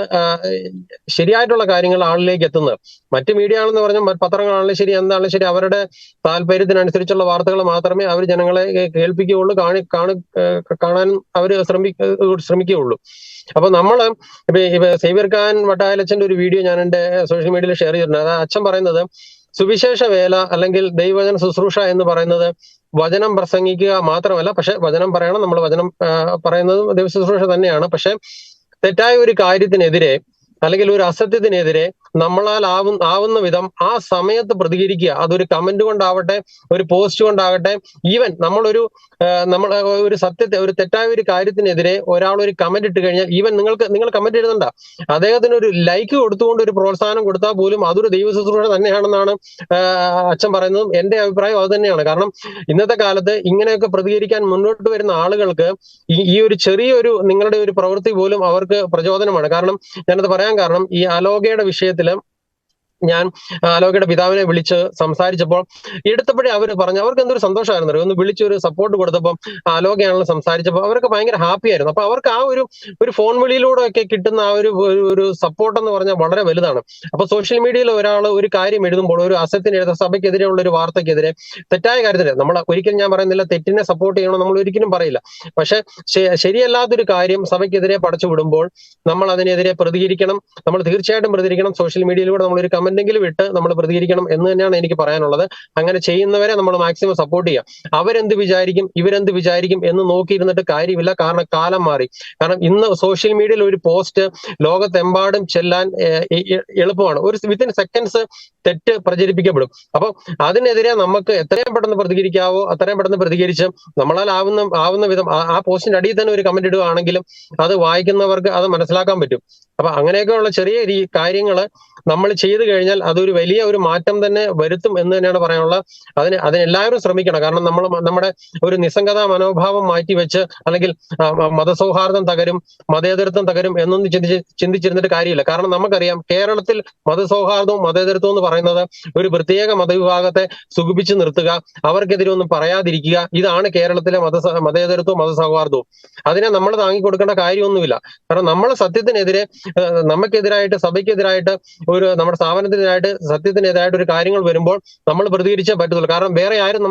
ശരിയായിട്ടുള്ള കാര്യങ്ങൾ ആളിലേക്ക് എത്തുന്നത്. മറ്റു മീഡിയ ആണെന്ന് പറഞ്ഞാൽ പത്രങ്ങളാണെങ്കിലും ശരി, എന്താണെങ്കിലും ശരി, അവരുടെ താല്പര്യത്തിനനുസരിച്ചുള്ള വാർത്തകൾ മാത്രമേ അവർ ജനങ്ങളെ കേൾപ്പിക്കുകയുള്ളൂ, കാണാൻ അവർ ശ്രമിക്കുകയുള്ളൂ. അപ്പൊ നമ്മള് ഇപ്പൊ സേവ്യർ ഖാൻ വട്ടായലച്ചന്റെ ഒരു വീഡിയോ ഞാൻ എന്റെ സോഷ്യൽ മീഡിയയിൽ ഷെയർ ചെയ്തിട്ടുണ്ട്. അത് അച്ഛൻ പറയുന്നത്, സുവിശേഷ വേല അല്ലെങ്കിൽ ദൈവവചന ശുശ്രൂഷ എന്ന് പറയുന്നത് വചനം പ്രസംഗിക്കുക മാത്രമല്ല, പക്ഷെ വചനം പറയണം, നമ്മൾ വചനം പറയുന്നതും ദൈവ ശുശ്രൂഷ തന്നെയാണ്. പക്ഷെ തെറ്റായ ഒരു കാര്യത്തിനെതിരെ അല്ലെങ്കിൽ ഒരു അസത്യത്തിനെതിരെ നമ്മളാൽ ആവുന്ന വിധം ആ സമയത്ത് പ്രതികരിക്കുക. അതൊരു കമന്റ് കൊണ്ടാവട്ടെ, ഒരു പോസ്റ്റ് കൊണ്ടാകട്ടെ, ഈവൻ നമ്മളൊരു നമ്മൾ ഒരു ഒരു തെറ്റായ ഒരു കാര്യത്തിനെതിരെ ഒരാൾ ഒരു കമന്റ് ഇട്ട് കഴിഞ്ഞാൽ, ഈവൻ നിങ്ങൾ കമന്റ് എഴുതണ്ട, അദ്ദേഹത്തിന് ഒരു ലൈക്ക് കൊടുത്തുകൊണ്ട് ഒരു പ്രോത്സാഹനം കൊടുത്താൽ പോലും അതൊരു ദൈവ ശുശ്രൂഷ തന്നെയാണെന്നാണ് അച്ഛൻ പറയുന്നതും എന്റെ അഭിപ്രായം അത് തന്നെയാണ്. കാരണം ഇന്നത്തെ കാലത്ത് ഇങ്ങനെയൊക്കെ പ്രതികരിക്കാൻ മുന്നോട്ട് വരുന്ന ആളുകൾക്ക് ഈ ഒരു ചെറിയൊരു നിങ്ങളുടെ ഒരു പ്രവൃത്തി പോലും അവർക്ക് പ്രചോദനമാണ്. കാരണം ഞാനത് പറയാൻ കാരണം, ഈ അലോകയുടെ വിഷയത്തില് ഞാൻ ആലോകയുടെ പിതാവിനെ വിളിച്ച് സംസാരിച്ചപ്പോൾ എടുത്തപ്പോഴേ അവർ പറഞ്ഞു, അവർക്ക് എന്തൊരു സന്തോഷമായിരുന്നു, ഒന്ന് വിളിച്ചൊരു സപ്പോർട്ട് കൊടുത്തപ്പോൾ ആലോകയാണല്ലോ സംസാരിച്ചപ്പോൾ അവർക്ക് ഭയങ്കര ഹാപ്പി ആയിരുന്നു. അപ്പൊ അവർക്ക് ആ ഒരു ഫോൺ വിളിയിലൂടെ ഒക്കെ കിട്ടുന്ന ആ ഒരു സപ്പോർട്ട് എന്ന് പറഞ്ഞാൽ വളരെ വലുതാണ്. അപ്പൊ സോഷ്യൽ മീഡിയയിൽ ഒരാൾ ഒരു കാര്യം എഴുതുമ്പോൾ, ഒരു അസത്യത്തിന് എഴുതുന്ന സഭയ്ക്കെതിരെയുള്ള ഒരു വാർത്തയ്ക്കെതിരെ, തെറ്റായ കാര്യത്തിന് നമ്മൾ ഒരിക്കലും, ഞാൻ പറയുന്നില്ല തെറ്റിനെ സപ്പോർട്ട് ചെയ്യണം, നമ്മൾ ഒരിക്കലും പറയില്ല. പക്ഷെ ശരിയല്ലാത്തൊരു കാര്യം സഭയ്ക്കെതിരെ പടച്ചു വിടുമ്പോൾ നമ്മൾ അതിനെതിരെ പ്രതികരിക്കണം. നമ്മൾ തീർച്ചയായിട്ടും പ്രതികരിക്കണം. സോഷ്യൽ മീഡിയയിലൂടെ നമ്മൾ ഒരു കമന്റെങ്കിലും ഇട്ട് നമ്മൾ പ്രതികരിക്കണം എന്ന് തന്നെയാണ് എനിക്ക് പറയാനുള്ളത്. അങ്ങനെ ചെയ്യുന്നവരെ നമ്മൾ മാക്സിമം സപ്പോർട്ട് ചെയ്യുക. അവരെന്ത് വിചാരിക്കും, ഇവരെന്ത് വിചാരിക്കും എന്ന് നോക്കിയിരുന്നിട്ട് കാര്യമില്ല. കാരണം കാലം മാറി. കാരണം ഇന്ന് സോഷ്യൽ മീഡിയയിൽ ഒരു പോസ്റ്റ് ലോകത്തെമ്പാടും ചെല്ലാൻ എളുപ്പമാണ്. ഒരു വിത്തിൻ സെക്കൻഡ്സ് തെറ്റ് പ്രചരിപ്പിക്കപ്പെടും. അപ്പൊ അതിനെതിരെ നമുക്ക് എത്രയും പെട്ടെന്ന് പ്രതികരിക്കാവോ അത്രയും പെട്ടെന്ന് പ്രതികരിച്ച് നമ്മളാൽ ആവുന്ന വിധം ആ പോസ്റ്റിന്റെ അടിയിൽ തന്നെ ഒരു കമന്റ് ഇടുകയാണെങ്കിലും അത് വായിക്കുന്നവർക്ക് അത് മനസ്സിലാക്കാൻ പറ്റും. അപ്പൊ അങ്ങനെയൊക്കെയുള്ള ചെറിയ കാര്യങ്ങള് നമ്മൾ ചെയ്തു കഴിഞ്ഞാൽ അതൊരു വലിയ ഒരു മാറ്റം തന്നെ വരുത്തും എന്ന് തന്നെയാണ് പറയാനുള്ളത്. അതിനെല്ലാവരും ശ്രമിക്കണം. കാരണം നമ്മുടെ ഒരു നിസ്സംഗതാ മനോഭാവം മാറ്റിവെച്ച്, അല്ലെങ്കിൽ മതസൗഹാർദ്ദം തകരും, മതേതരത്വം തകരും എന്നൊന്നും ചിന്തിച്ചിരുന്നിട്ട് കാര്യമില്ല. കാരണം നമുക്കറിയാം, കേരളത്തിൽ മതസൗഹാർദ്ദവും മതേതരത്വവും എന്ന് പറയുന്നത് ഒരു പ്രത്യേക മതവിഭാഗത്തെ സുഖിപ്പിച്ചു നിർത്തുക, അവർക്കെതിരെ ഒന്നും പറയാതിരിക്കുക, ഇതാണ് കേരളത്തിലെ മതേതരത്വവും മതസൗഹാർദ്ദവും. അതിനെ നമ്മൾ താങ്ങിക്കൊടുക്കേണ്ട കാര്യമൊന്നുമില്ല. കാരണം നമ്മൾ സത്യത്തിനെതിരെ, നമുക്കെതിരായിട്ട്, സഭയ്ക്കെതിരായിട്ട്, നമ്മുടെ സ്ഥാപനത്തിനായിട്ട്, സത്യത്തിനെതിരായിട്ട് ഒരു കാര്യങ്ങൾ വരുമ്പോൾ നമ്മൾ പ്രതികരിച്ചേ പറ്റത്തുള്ളൂ. കാരണം വേറെ ആരും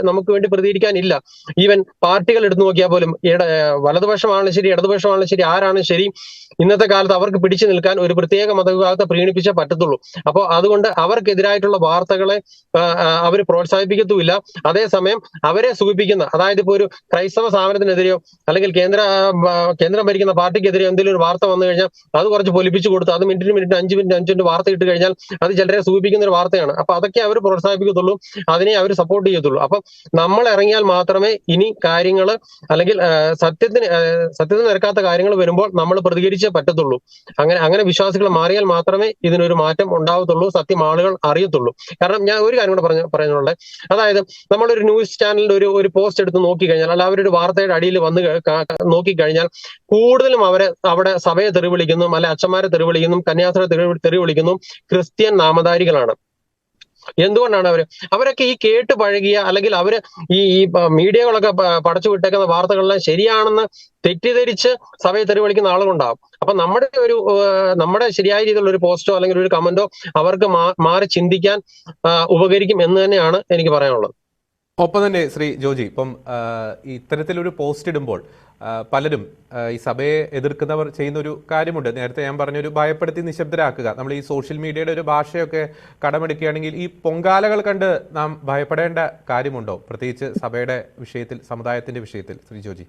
നമുക്ക് വേണ്ടി പ്രതികരിക്കാനില്ല. ഈവൻ പാർട്ടികൾ എടുത്തു നോക്കിയാൽ പോലും വലതുപക്ഷമാണെങ്കിലും ശരി, ഇടതുപക്ഷമാണെങ്കിലും ശരി, ആരാണ് ശരി, ഇന്നത്തെ കാലത്ത് അവർക്ക് പിടിച്ചു നിൽക്കാൻ ഒരു പ്രത്യേക മതവിഭാഗത്തെ പ്രീണിപ്പിച്ചേ പറ്റത്തുള്ളൂ. അപ്പോൾ അതുകൊണ്ട് അവർക്കെതിരായിട്ടുള്ള വാർത്തകളെ അവർ പ്രോത്സാഹിപ്പിക്കത്തുമില്ല. അതേസമയം അവരെ സൂചിപ്പിക്കുന്ന, അതായത് ഇപ്പൊ ഒരു ക്രൈസ്തവ സ്ഥാപനത്തിനെതിരെയോ അല്ലെങ്കിൽ കേന്ദ്രം ഭരിക്കുന്ന പാർട്ടിക്കെതിരെയോ എന്തെങ്കിലും ഒരു വാർത്ത വന്നു കഴിഞ്ഞാൽ അത് കുറച്ച് പൊലിപ്പിച്ചു കൊടുത്ത് അത് മിനിറ്റ് 5 മിനിറ്റ് വാർത്ത ഇട്ട് കഴിഞ്ഞാൽ അത് ചിലരെ സൂചിപ്പിക്കുന്ന ഒരു വാർത്തയാണ്. അപ്പൊ അതൊക്കെ അവർ പ്രോത്സാഹിപ്പിക്കത്തുള്ളൂ, അതിനെ അവർ സപ്പോർട്ട് ചെയ്യത്തുള്ളൂ. അപ്പൊ നമ്മൾ ഇറങ്ങിയാൽ മാത്രമേ ഇനി കാര്യങ്ങൾ, അല്ലെങ്കിൽ സത്യത്തിന് നിരക്കാത്ത കാര്യങ്ങൾ വരുമ്പോൾ നമ്മൾ പ്രതികരിച്ചേ പറ്റത്തുള്ളൂ. അങ്ങനെ വിശ്വാസികൾ മാറിയാൽ മാത്രമേ ഇതിനൊരു മാറ്റം ഉണ്ടാവത്തുള്ളൂ, സത്യം ആളുകൾ അറിയത്തുള്ളൂ. കാരണം ഞാൻ ഒരു കാര്യം കൂടെ പറയാനുള്ളത്, അതായത് നമ്മളൊരു ന്യൂസ് ചാനലിന്റെ ഒരു പോസ്റ്റ് എടുത്ത് നോക്കിക്കഴിഞ്ഞാൽ, അല്ല അവരൊരു വാർത്തയുടെ അടിയിൽ വന്ന് നോക്കിക്കഴിഞ്ഞാൽ കൂടുതലും അവിടെ സഭയെ തെറി വിളിക്കുന്നു, അല്ലെ അച്ഛന്മാരെ തെറി വിളിക്കുന്നു, കന്യാസ്ത്രീയെ തെറി വിളിക്കുന്നു ക്രിസ്ത്യൻ നാമധാരികളാണ്. എന്തുകൊണ്ടാണ് അവരൊക്കെ ഈ കേട്ട് പഴകിയ, അല്ലെങ്കിൽ അവര് ഈ മീഡിയകളൊക്കെ പടച്ചു വിട്ടേക്കുന്ന വാർത്തകളെല്ലാം ശരിയാണെന്ന് തെറ്റിദ്ധരിച്ച് സഭയെ തെറി വിളിക്കുന്ന ആളുകളുണ്ടാവും. അപ്പൊ നമ്മുടെ ശരിയായ രീതിയിലുള്ള ഒരു പോസ്റ്റോ അല്ലെങ്കിൽ ഒരു കമന്റോ അവർക്ക് മാറി ചിന്തിക്കാൻ ഉപകരിക്കും എന്ന് തന്നെയാണ് എനിക്ക് പറയാനുള്ളത്. ഒപ്പം തന്നെ ശ്രീ ജോജി, ഇപ്പം ഇത്തരത്തിലൊരു പോസ്റ്റ് ഇടുമ്പോൾ പലരും ഈ സഭയെ എതിർക്കുന്നവർ ചെയ്യുന്ന ഒരു കാര്യമുണ്ട്. നേരത്തെ ഞാൻ പറഞ്ഞൊരു ഭയപ്പെടുത്തി നിശബ്ദരാക്കുക. നമ്മൾ ഈ സോഷ്യൽ മീഡിയയുടെ ഒരു ഭാഷയൊക്കെ കടമെടുക്കുകയാണെങ്കിൽ ഈ പൊങ്കാലകൾ കണ്ട് നാം ഭയപ്പെടേണ്ട കാര്യമുണ്ടോ, പ്രത്യേകിച്ച് സഭയുടെ വിഷയത്തിൽ, സമുദായത്തിന്റെ വിഷയത്തിൽ? ശ്രീ ജോജി.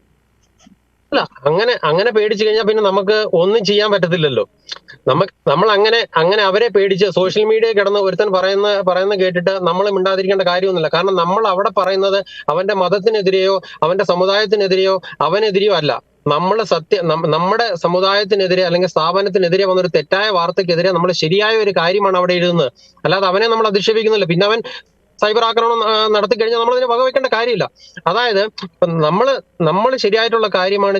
അല്ല, അങ്ങനെ പേടിച്ചു കഴിഞ്ഞാൽ പിന്നെ നമുക്ക് ഒന്നും ചെയ്യാൻ പറ്റത്തില്ലല്ലോ. നമ്മൾ അങ്ങനെ അവരെ പേടിച്ച് സോഷ്യൽ മീഡിയ കിടന്ന് ഒരുത്തൻ പറയുന്ന കേട്ടിട്ട് നമ്മൾ മിണ്ടാതിരിക്കേണ്ട കാര്യമൊന്നുമില്ല. കാരണം നമ്മൾ അവിടെ പറയുന്നത് അവന്റെ മതത്തിനെതിരെയോ അവന്റെ സമുദായത്തിനെതിരെയോ അവനെതിരെയോ അല്ല. നമ്മുടെ സമുദായത്തിനെതിരെ അല്ലെങ്കിൽ സ്ഥാപനത്തിനെതിരെ വന്നൊരു തെറ്റായ വാർത്തക്കെതിരെ നമ്മൾ ശരിയായ ഒരു കാര്യമാണ് അവിടെ എഴുതുന്നത്. അല്ലാതെ അവനെ നമ്മൾ അധിക്ഷേപിക്കുന്നില്ല. പിന്നെ അവൻ സൈബർ ആക്രമണം നടത്തി കഴിഞ്ഞാൽ നമ്മൾ അതിനെ വകവെക്കേണ്ട കാര്യമില്ല. അതായത് നമ്മൾ ശരിയായിട്ടുള്ള കാര്യമാണ്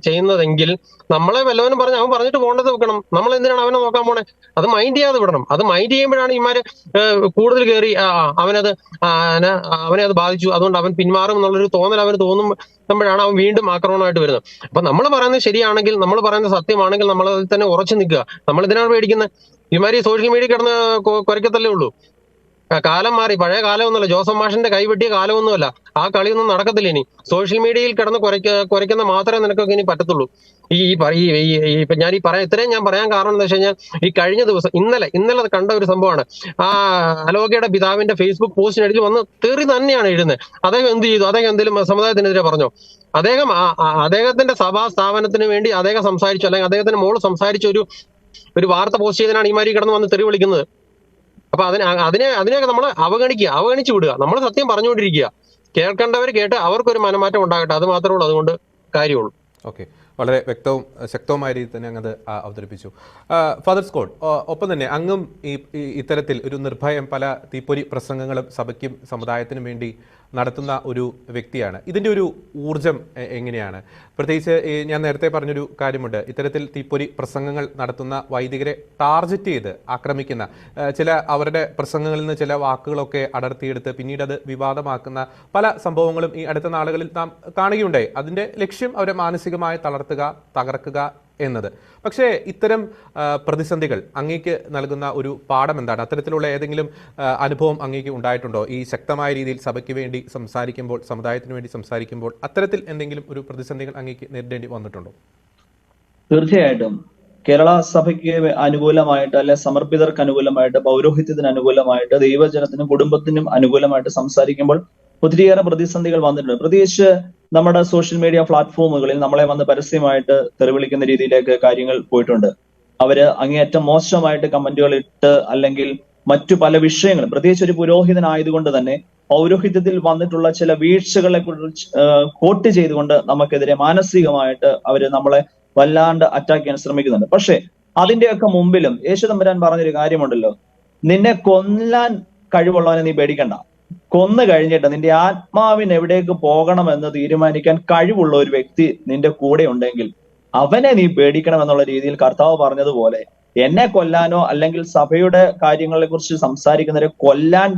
ചെയ്യുന്നതെങ്കിൽ നമ്മളെ വല്ലവനും പറഞ്ഞ് അവൻ പറഞ്ഞിട്ട് പോകേണ്ടത് വെക്കണം. നമ്മൾ എന്തിനാണ് അവനെ നോക്കാൻ പോണേ? അത് മൈൻഡ് ചെയ്യാതെ വിടണം. അത് മൈൻഡ് ചെയ്യുമ്പോഴാണ് ഇമാര് കൂടുതൽ കയറി അവനെ അത് ബാധിച്ചു, അതുകൊണ്ട് അവൻ പിന്മാറും എന്നുള്ളൊരു തോന്നൽ അവന് തോന്നുമ്പോഴാണ് അവൻ വീണ്ടും ആക്രമണമായിട്ട് വരുന്നത്. അപ്പൊ നമ്മൾ പറയുന്നത് ശരിയാണെങ്കിൽ, നമ്മൾ പറയുന്നത് സത്യമാണെങ്കിൽ നമ്മൾ അതിൽ തന്നെ ഉറച്ചു നിൽക്കുക. നമ്മൾ ഇതിനാണ് പേടിക്കുന്നത്? ഇമാര് സോഷ്യൽ മീഡിയ കിടന്ന് കുരയ്ക്കത്തല്ലേ ഉള്ളൂ. കാലം മാറി, പഴയ കാലമൊന്നുമല്ല. ജോസഫ് മാഷിന്റെ കൈവെട്ടിയ കാലമൊന്നുമല്ല. ആ കളിയൊന്നും നടക്കത്തില്ല ഇനി. സോഷ്യൽ മീഡിയയിൽ കിടന്ന് കുരയ്ക്കുന്ന മാത്രമേ നിനക്കൊക്കെ ഇനി പറ്റത്തുള്ളൂ. ഇപ്പൊ ഇത്രയും ഞാൻ പറയാൻ കാരണം എന്താ വെച്ച് കഴിഞ്ഞാൽ, ഈ കഴിഞ്ഞ ദിവസം ഇന്നലെ കണ്ട ഒരു സംഭവമാണ്. ആ അലോകയുടെ പിതാവിന്റെ ഫേസ്ബുക്ക് പോസ്റ്റിനിടയിൽ വന്ന് തെറി തന്നെയാണ് എഴുതുന്നത്. അദ്ദേഹം എന്ത് ചെയ്തു? അദ്ദേഹം എന്തെങ്കിലും സമുദായത്തിനെതിരെ പറഞ്ഞോ? അദ്ദേഹത്തിന്റെ സഭാ സ്ഥാപനത്തിന് വേണ്ടി അദ്ദേഹം സംസാരിച്ചു, അല്ലെങ്കിൽ അദ്ദേഹത്തിന്റെ മോള് സംസാരിച്ച ഒരു വാർത്ത പോസ്റ്റ് ചെയ്തതിനാണ് ഈ മാതിരി കിടന്ന് വന്ന് തെറി വിളിക്കുന്നത്. അപ്പൊ അതിനെയൊക്കെ നമ്മൾ അവഗണിച്ചു വിടുക. നമ്മൾ സത്യം പറഞ്ഞുകൊണ്ടിരിക്കുക. കേൾക്കേണ്ടവർ കേട്ട് അവർക്കൊരു മനമാറ്റം ഉണ്ടാകട്ടെ. അത് മാത്രമേ ഉള്ളൂ. അതുകൊണ്ട് കാര്യമുള്ളൂ. ഓക്കെ, വളരെ വ്യക്തവും ശക്തവുമായ രീതിയിൽ തന്നെ അങ്ങ് അവതരിപ്പിച്ചു. ഫാദർ സ്കോട്ട്, ഒപ്പം തന്നെ അങ്ങും ഇത്തരത്തിൽ ഒരു നിർഭയം പല തീപ്പൊരി പ്രസംഗങ്ങളും സഭയ്ക്കും സമുദായത്തിനും വേണ്ടി നടത്തുന്ന ഒരു വ്യക്തിയാണ്. ഇതിൻ്റെ ഒരു ഊർജം എങ്ങനെയാണ്? പ്രത്യേകിച്ച് ഞാൻ നേരത്തെ പറഞ്ഞൊരു കാര്യമുണ്ട്, ഇത്തരത്തിൽ തീപ്പൊരി പ്രസംഗങ്ങൾ നടത്തുന്ന വൈദികരെ ടാർഗറ്റ് ചെയ്ത് ആക്രമിക്കുന്ന ചില അവരുടെ പ്രസംഗങ്ങളിൽ നിന്ന് ചില വാക്കുകളൊക്കെ അടർത്തിയെടുത്ത് പിന്നീട് അത് വിവാദമാക്കുന്ന പല സംഭവങ്ങളും ഈ അടുത്ത നാളുകളിൽ നാം കാണുകയുണ്ടായി. അതിൻ്റെ ലക്ഷ്യം അവരെ മാനസികമായി തകർക്കുക എന്നത്. പക്ഷേ ഇത്തരം പ്രതിസന്ധികൾ അങ്ങേക്ക് നൽകുന്ന ഒരു പാഠം എന്താണ്? അത്തരത്തിലുള്ള ഏതെങ്കിലും അനുഭവം അങ്ങേക്ക് ഉണ്ടായിട്ടുണ്ടോ? ഈ ശക്തമായ രീതിയിൽ സഭയ്ക്ക് വേണ്ടി സംസാരിക്കുമ്പോൾ, സമുദായത്തിന് വേണ്ടി സംസാരിക്കുമ്പോൾ അത്തരത്തിൽ എന്തെങ്കിലും ഒരു പ്രതിസന്ധികൾ അങ്ങേക്ക് നേരിടേണ്ടി വന്നിട്ടുണ്ടോ? തീർച്ചയായിട്ടും കേരള സഭയ്ക്ക് അനുകൂലമായിട്ട്, അല്ലെ സമർപ്പിതർക്ക് അനുകൂലമായിട്ട്, പൗരോഹിത്യത്തിന് അനുകൂലമായിട്ട്, ദൈവജനത്തിനും കുടുംബത്തിനും അനുകൂലമായിട്ട് സംസാരിക്കുമ്പോൾ ഒത്തിരിയേറെ പ്രതിസന്ധികൾ വന്നിട്ടുണ്ട്. പ്രത്യേകിച്ച് നമ്മുടെ സോഷ്യൽ മീഡിയ പ്ലാറ്റ്ഫോമുകളിൽ നമ്മളെ വന്ന് പരസ്യമായിട്ട് തെറിവിളിക്കുന്ന രീതിയിലേക്ക് കാര്യങ്ങൾ പോയിട്ടുണ്ട്. അവര് അങ്ങേയറ്റം മോശമായിട്ട് കമന്റുകൾ ഇട്ട്, അല്ലെങ്കിൽ മറ്റു പല വിഷയങ്ങളും, പ്രത്യേകിച്ച് ഒരു പുരോഹിതനായതുകൊണ്ട് തന്നെ പൗരോഹിത്യത്തിൽ വന്നിട്ടുള്ള ചില വീഴ്ചകളെ കുറിച്ച് കോട്ട് ചെയ്തുകൊണ്ട് നമുക്കെതിരെ മാനസികമായിട്ട് അവര് നമ്മളെ വല്ലാണ്ട് അറ്റാക്ക് ചെയ്യാൻ ശ്രമിക്കുന്നുണ്ട്. പക്ഷെ അതിന്റെയൊക്കെ മുമ്പിലും യേശു തമ്പുരാൻ പറഞ്ഞൊരു കാര്യമുണ്ടല്ലോ, നിന്നെ കൊല്ലാൻ കഴിവുള്ളവനെ നീ പേടിക്കണ്ട. കൊന്നു കഴിഞ്ഞിട്ട് നിന്റെ ആത്മാവിന് എവിടേക്ക് പോകണമെന്ന് തീരുമാനിക്കാൻ കഴിവുള്ള ഒരു വ്യക്തി നിന്റെ കൂടെ ഉണ്ടെങ്കിൽ അവനെ നീ പേടിക്കണം എന്നുള്ള രീതിയിൽ കർത്താവ് പറഞ്ഞതുപോലെ, എന്നെ കൊല്ലാനോ അല്ലെങ്കിൽ സഭയുടെ കാര്യങ്ങളെ കുറിച്ച് സംസാരിക്കുന്നവരെ കൊല്ലാൻ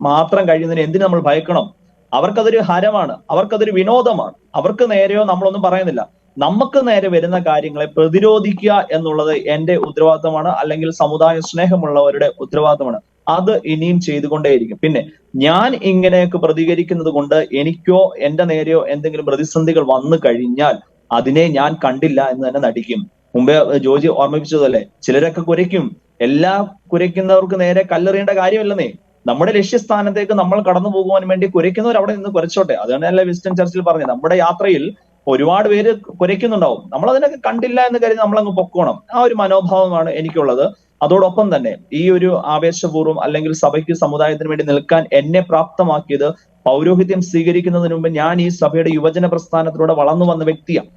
മാത്രം കഴിയുന്നതിന് എന്തിനു നമ്മൾ ഭയക്കണം? അവർക്കതൊരു ഹരമാണ്, അവർക്കതൊരു വിനോദമാണ്. അവർക്ക് നേരെയോ നമ്മളൊന്നും പറയുന്നില്ല. നമുക്ക് നേരെ വരുന്ന കാര്യങ്ങളെ പ്രതിരോധിക്കുക എന്നുള്ളത് എന്റെ ഉത്തരവാദിത്തമാണ്, അല്ലെങ്കിൽ സമുദായ സ്നേഹമുള്ളവരുടെ ഉത്തരവാദിത്തമാണ്. അത് ഇനിയും ചെയ്തുകൊണ്ടേയിരിക്കും. പിന്നെ ഞാൻ ഇങ്ങനെയൊക്കെ പ്രതികരിക്കുന്നത് കൊണ്ട് എനിക്കോ എന്റെ നേരെയോ എന്തെങ്കിലും പ്രതിസന്ധികൾ വന്നു കഴിഞ്ഞാൽ അതിനെ ഞാൻ കണ്ടില്ല എന്ന് തന്നെ നടിക്കും. മുമ്പേ ജോജി ഓർമ്മിപ്പിച്ചതല്ലേ, ചിലരൊക്കെ കുരയ്ക്കും. എല്ലാ കുരയ്ക്കുന്നവർക്ക് നേരെ കല്ലെറിയേണ്ട കാര്യമില്ലെന്നേ. നമ്മുടെ ലക്ഷ്യസ്ഥാനത്തേക്ക് നമ്മൾ കടന്നു പോകുവാൻ വേണ്ടി കുരയ്ക്കുന്നവർ അവിടെ നിന്ന് കുരച്ചോട്ടെ. അതുകൊണ്ടല്ലേ വിസ്റ്റൺ ചർച്ചിൽ പറഞ്ഞത്, നമ്മുടെ യാത്രയിൽ ഒരുപാട് പേര് കുരയ്ക്കുന്നുണ്ടാവും, നമ്മൾ അതിനൊക്കെ കണ്ടില്ല എന്ന് കരുതി നമ്മളങ്ങ് പൊക്കോണം. ആ ഒരു മനോഭാവമാണ് എനിക്കുള്ളത്. അതോടൊപ്പം തന്നെ ഈ ഒരു ആവേശപൂർവ്വം അല്ലെങ്കിൽ സഭയ്ക്ക് സമുദായത്തിന് വേണ്ടി നിൽക്കാൻ എന്നെ പ്രാപ്തമാക്കിയത്, പൗരോഹിത്യം സ്വീകരിക്കുന്നതിന് മുമ്പ് ഞാൻ ഈ സഭയുടെ യുവജന പ്രസ്ഥാനത്തിലൂടെ വളർന്നു വന്ന വ്യക്തിയാണ്.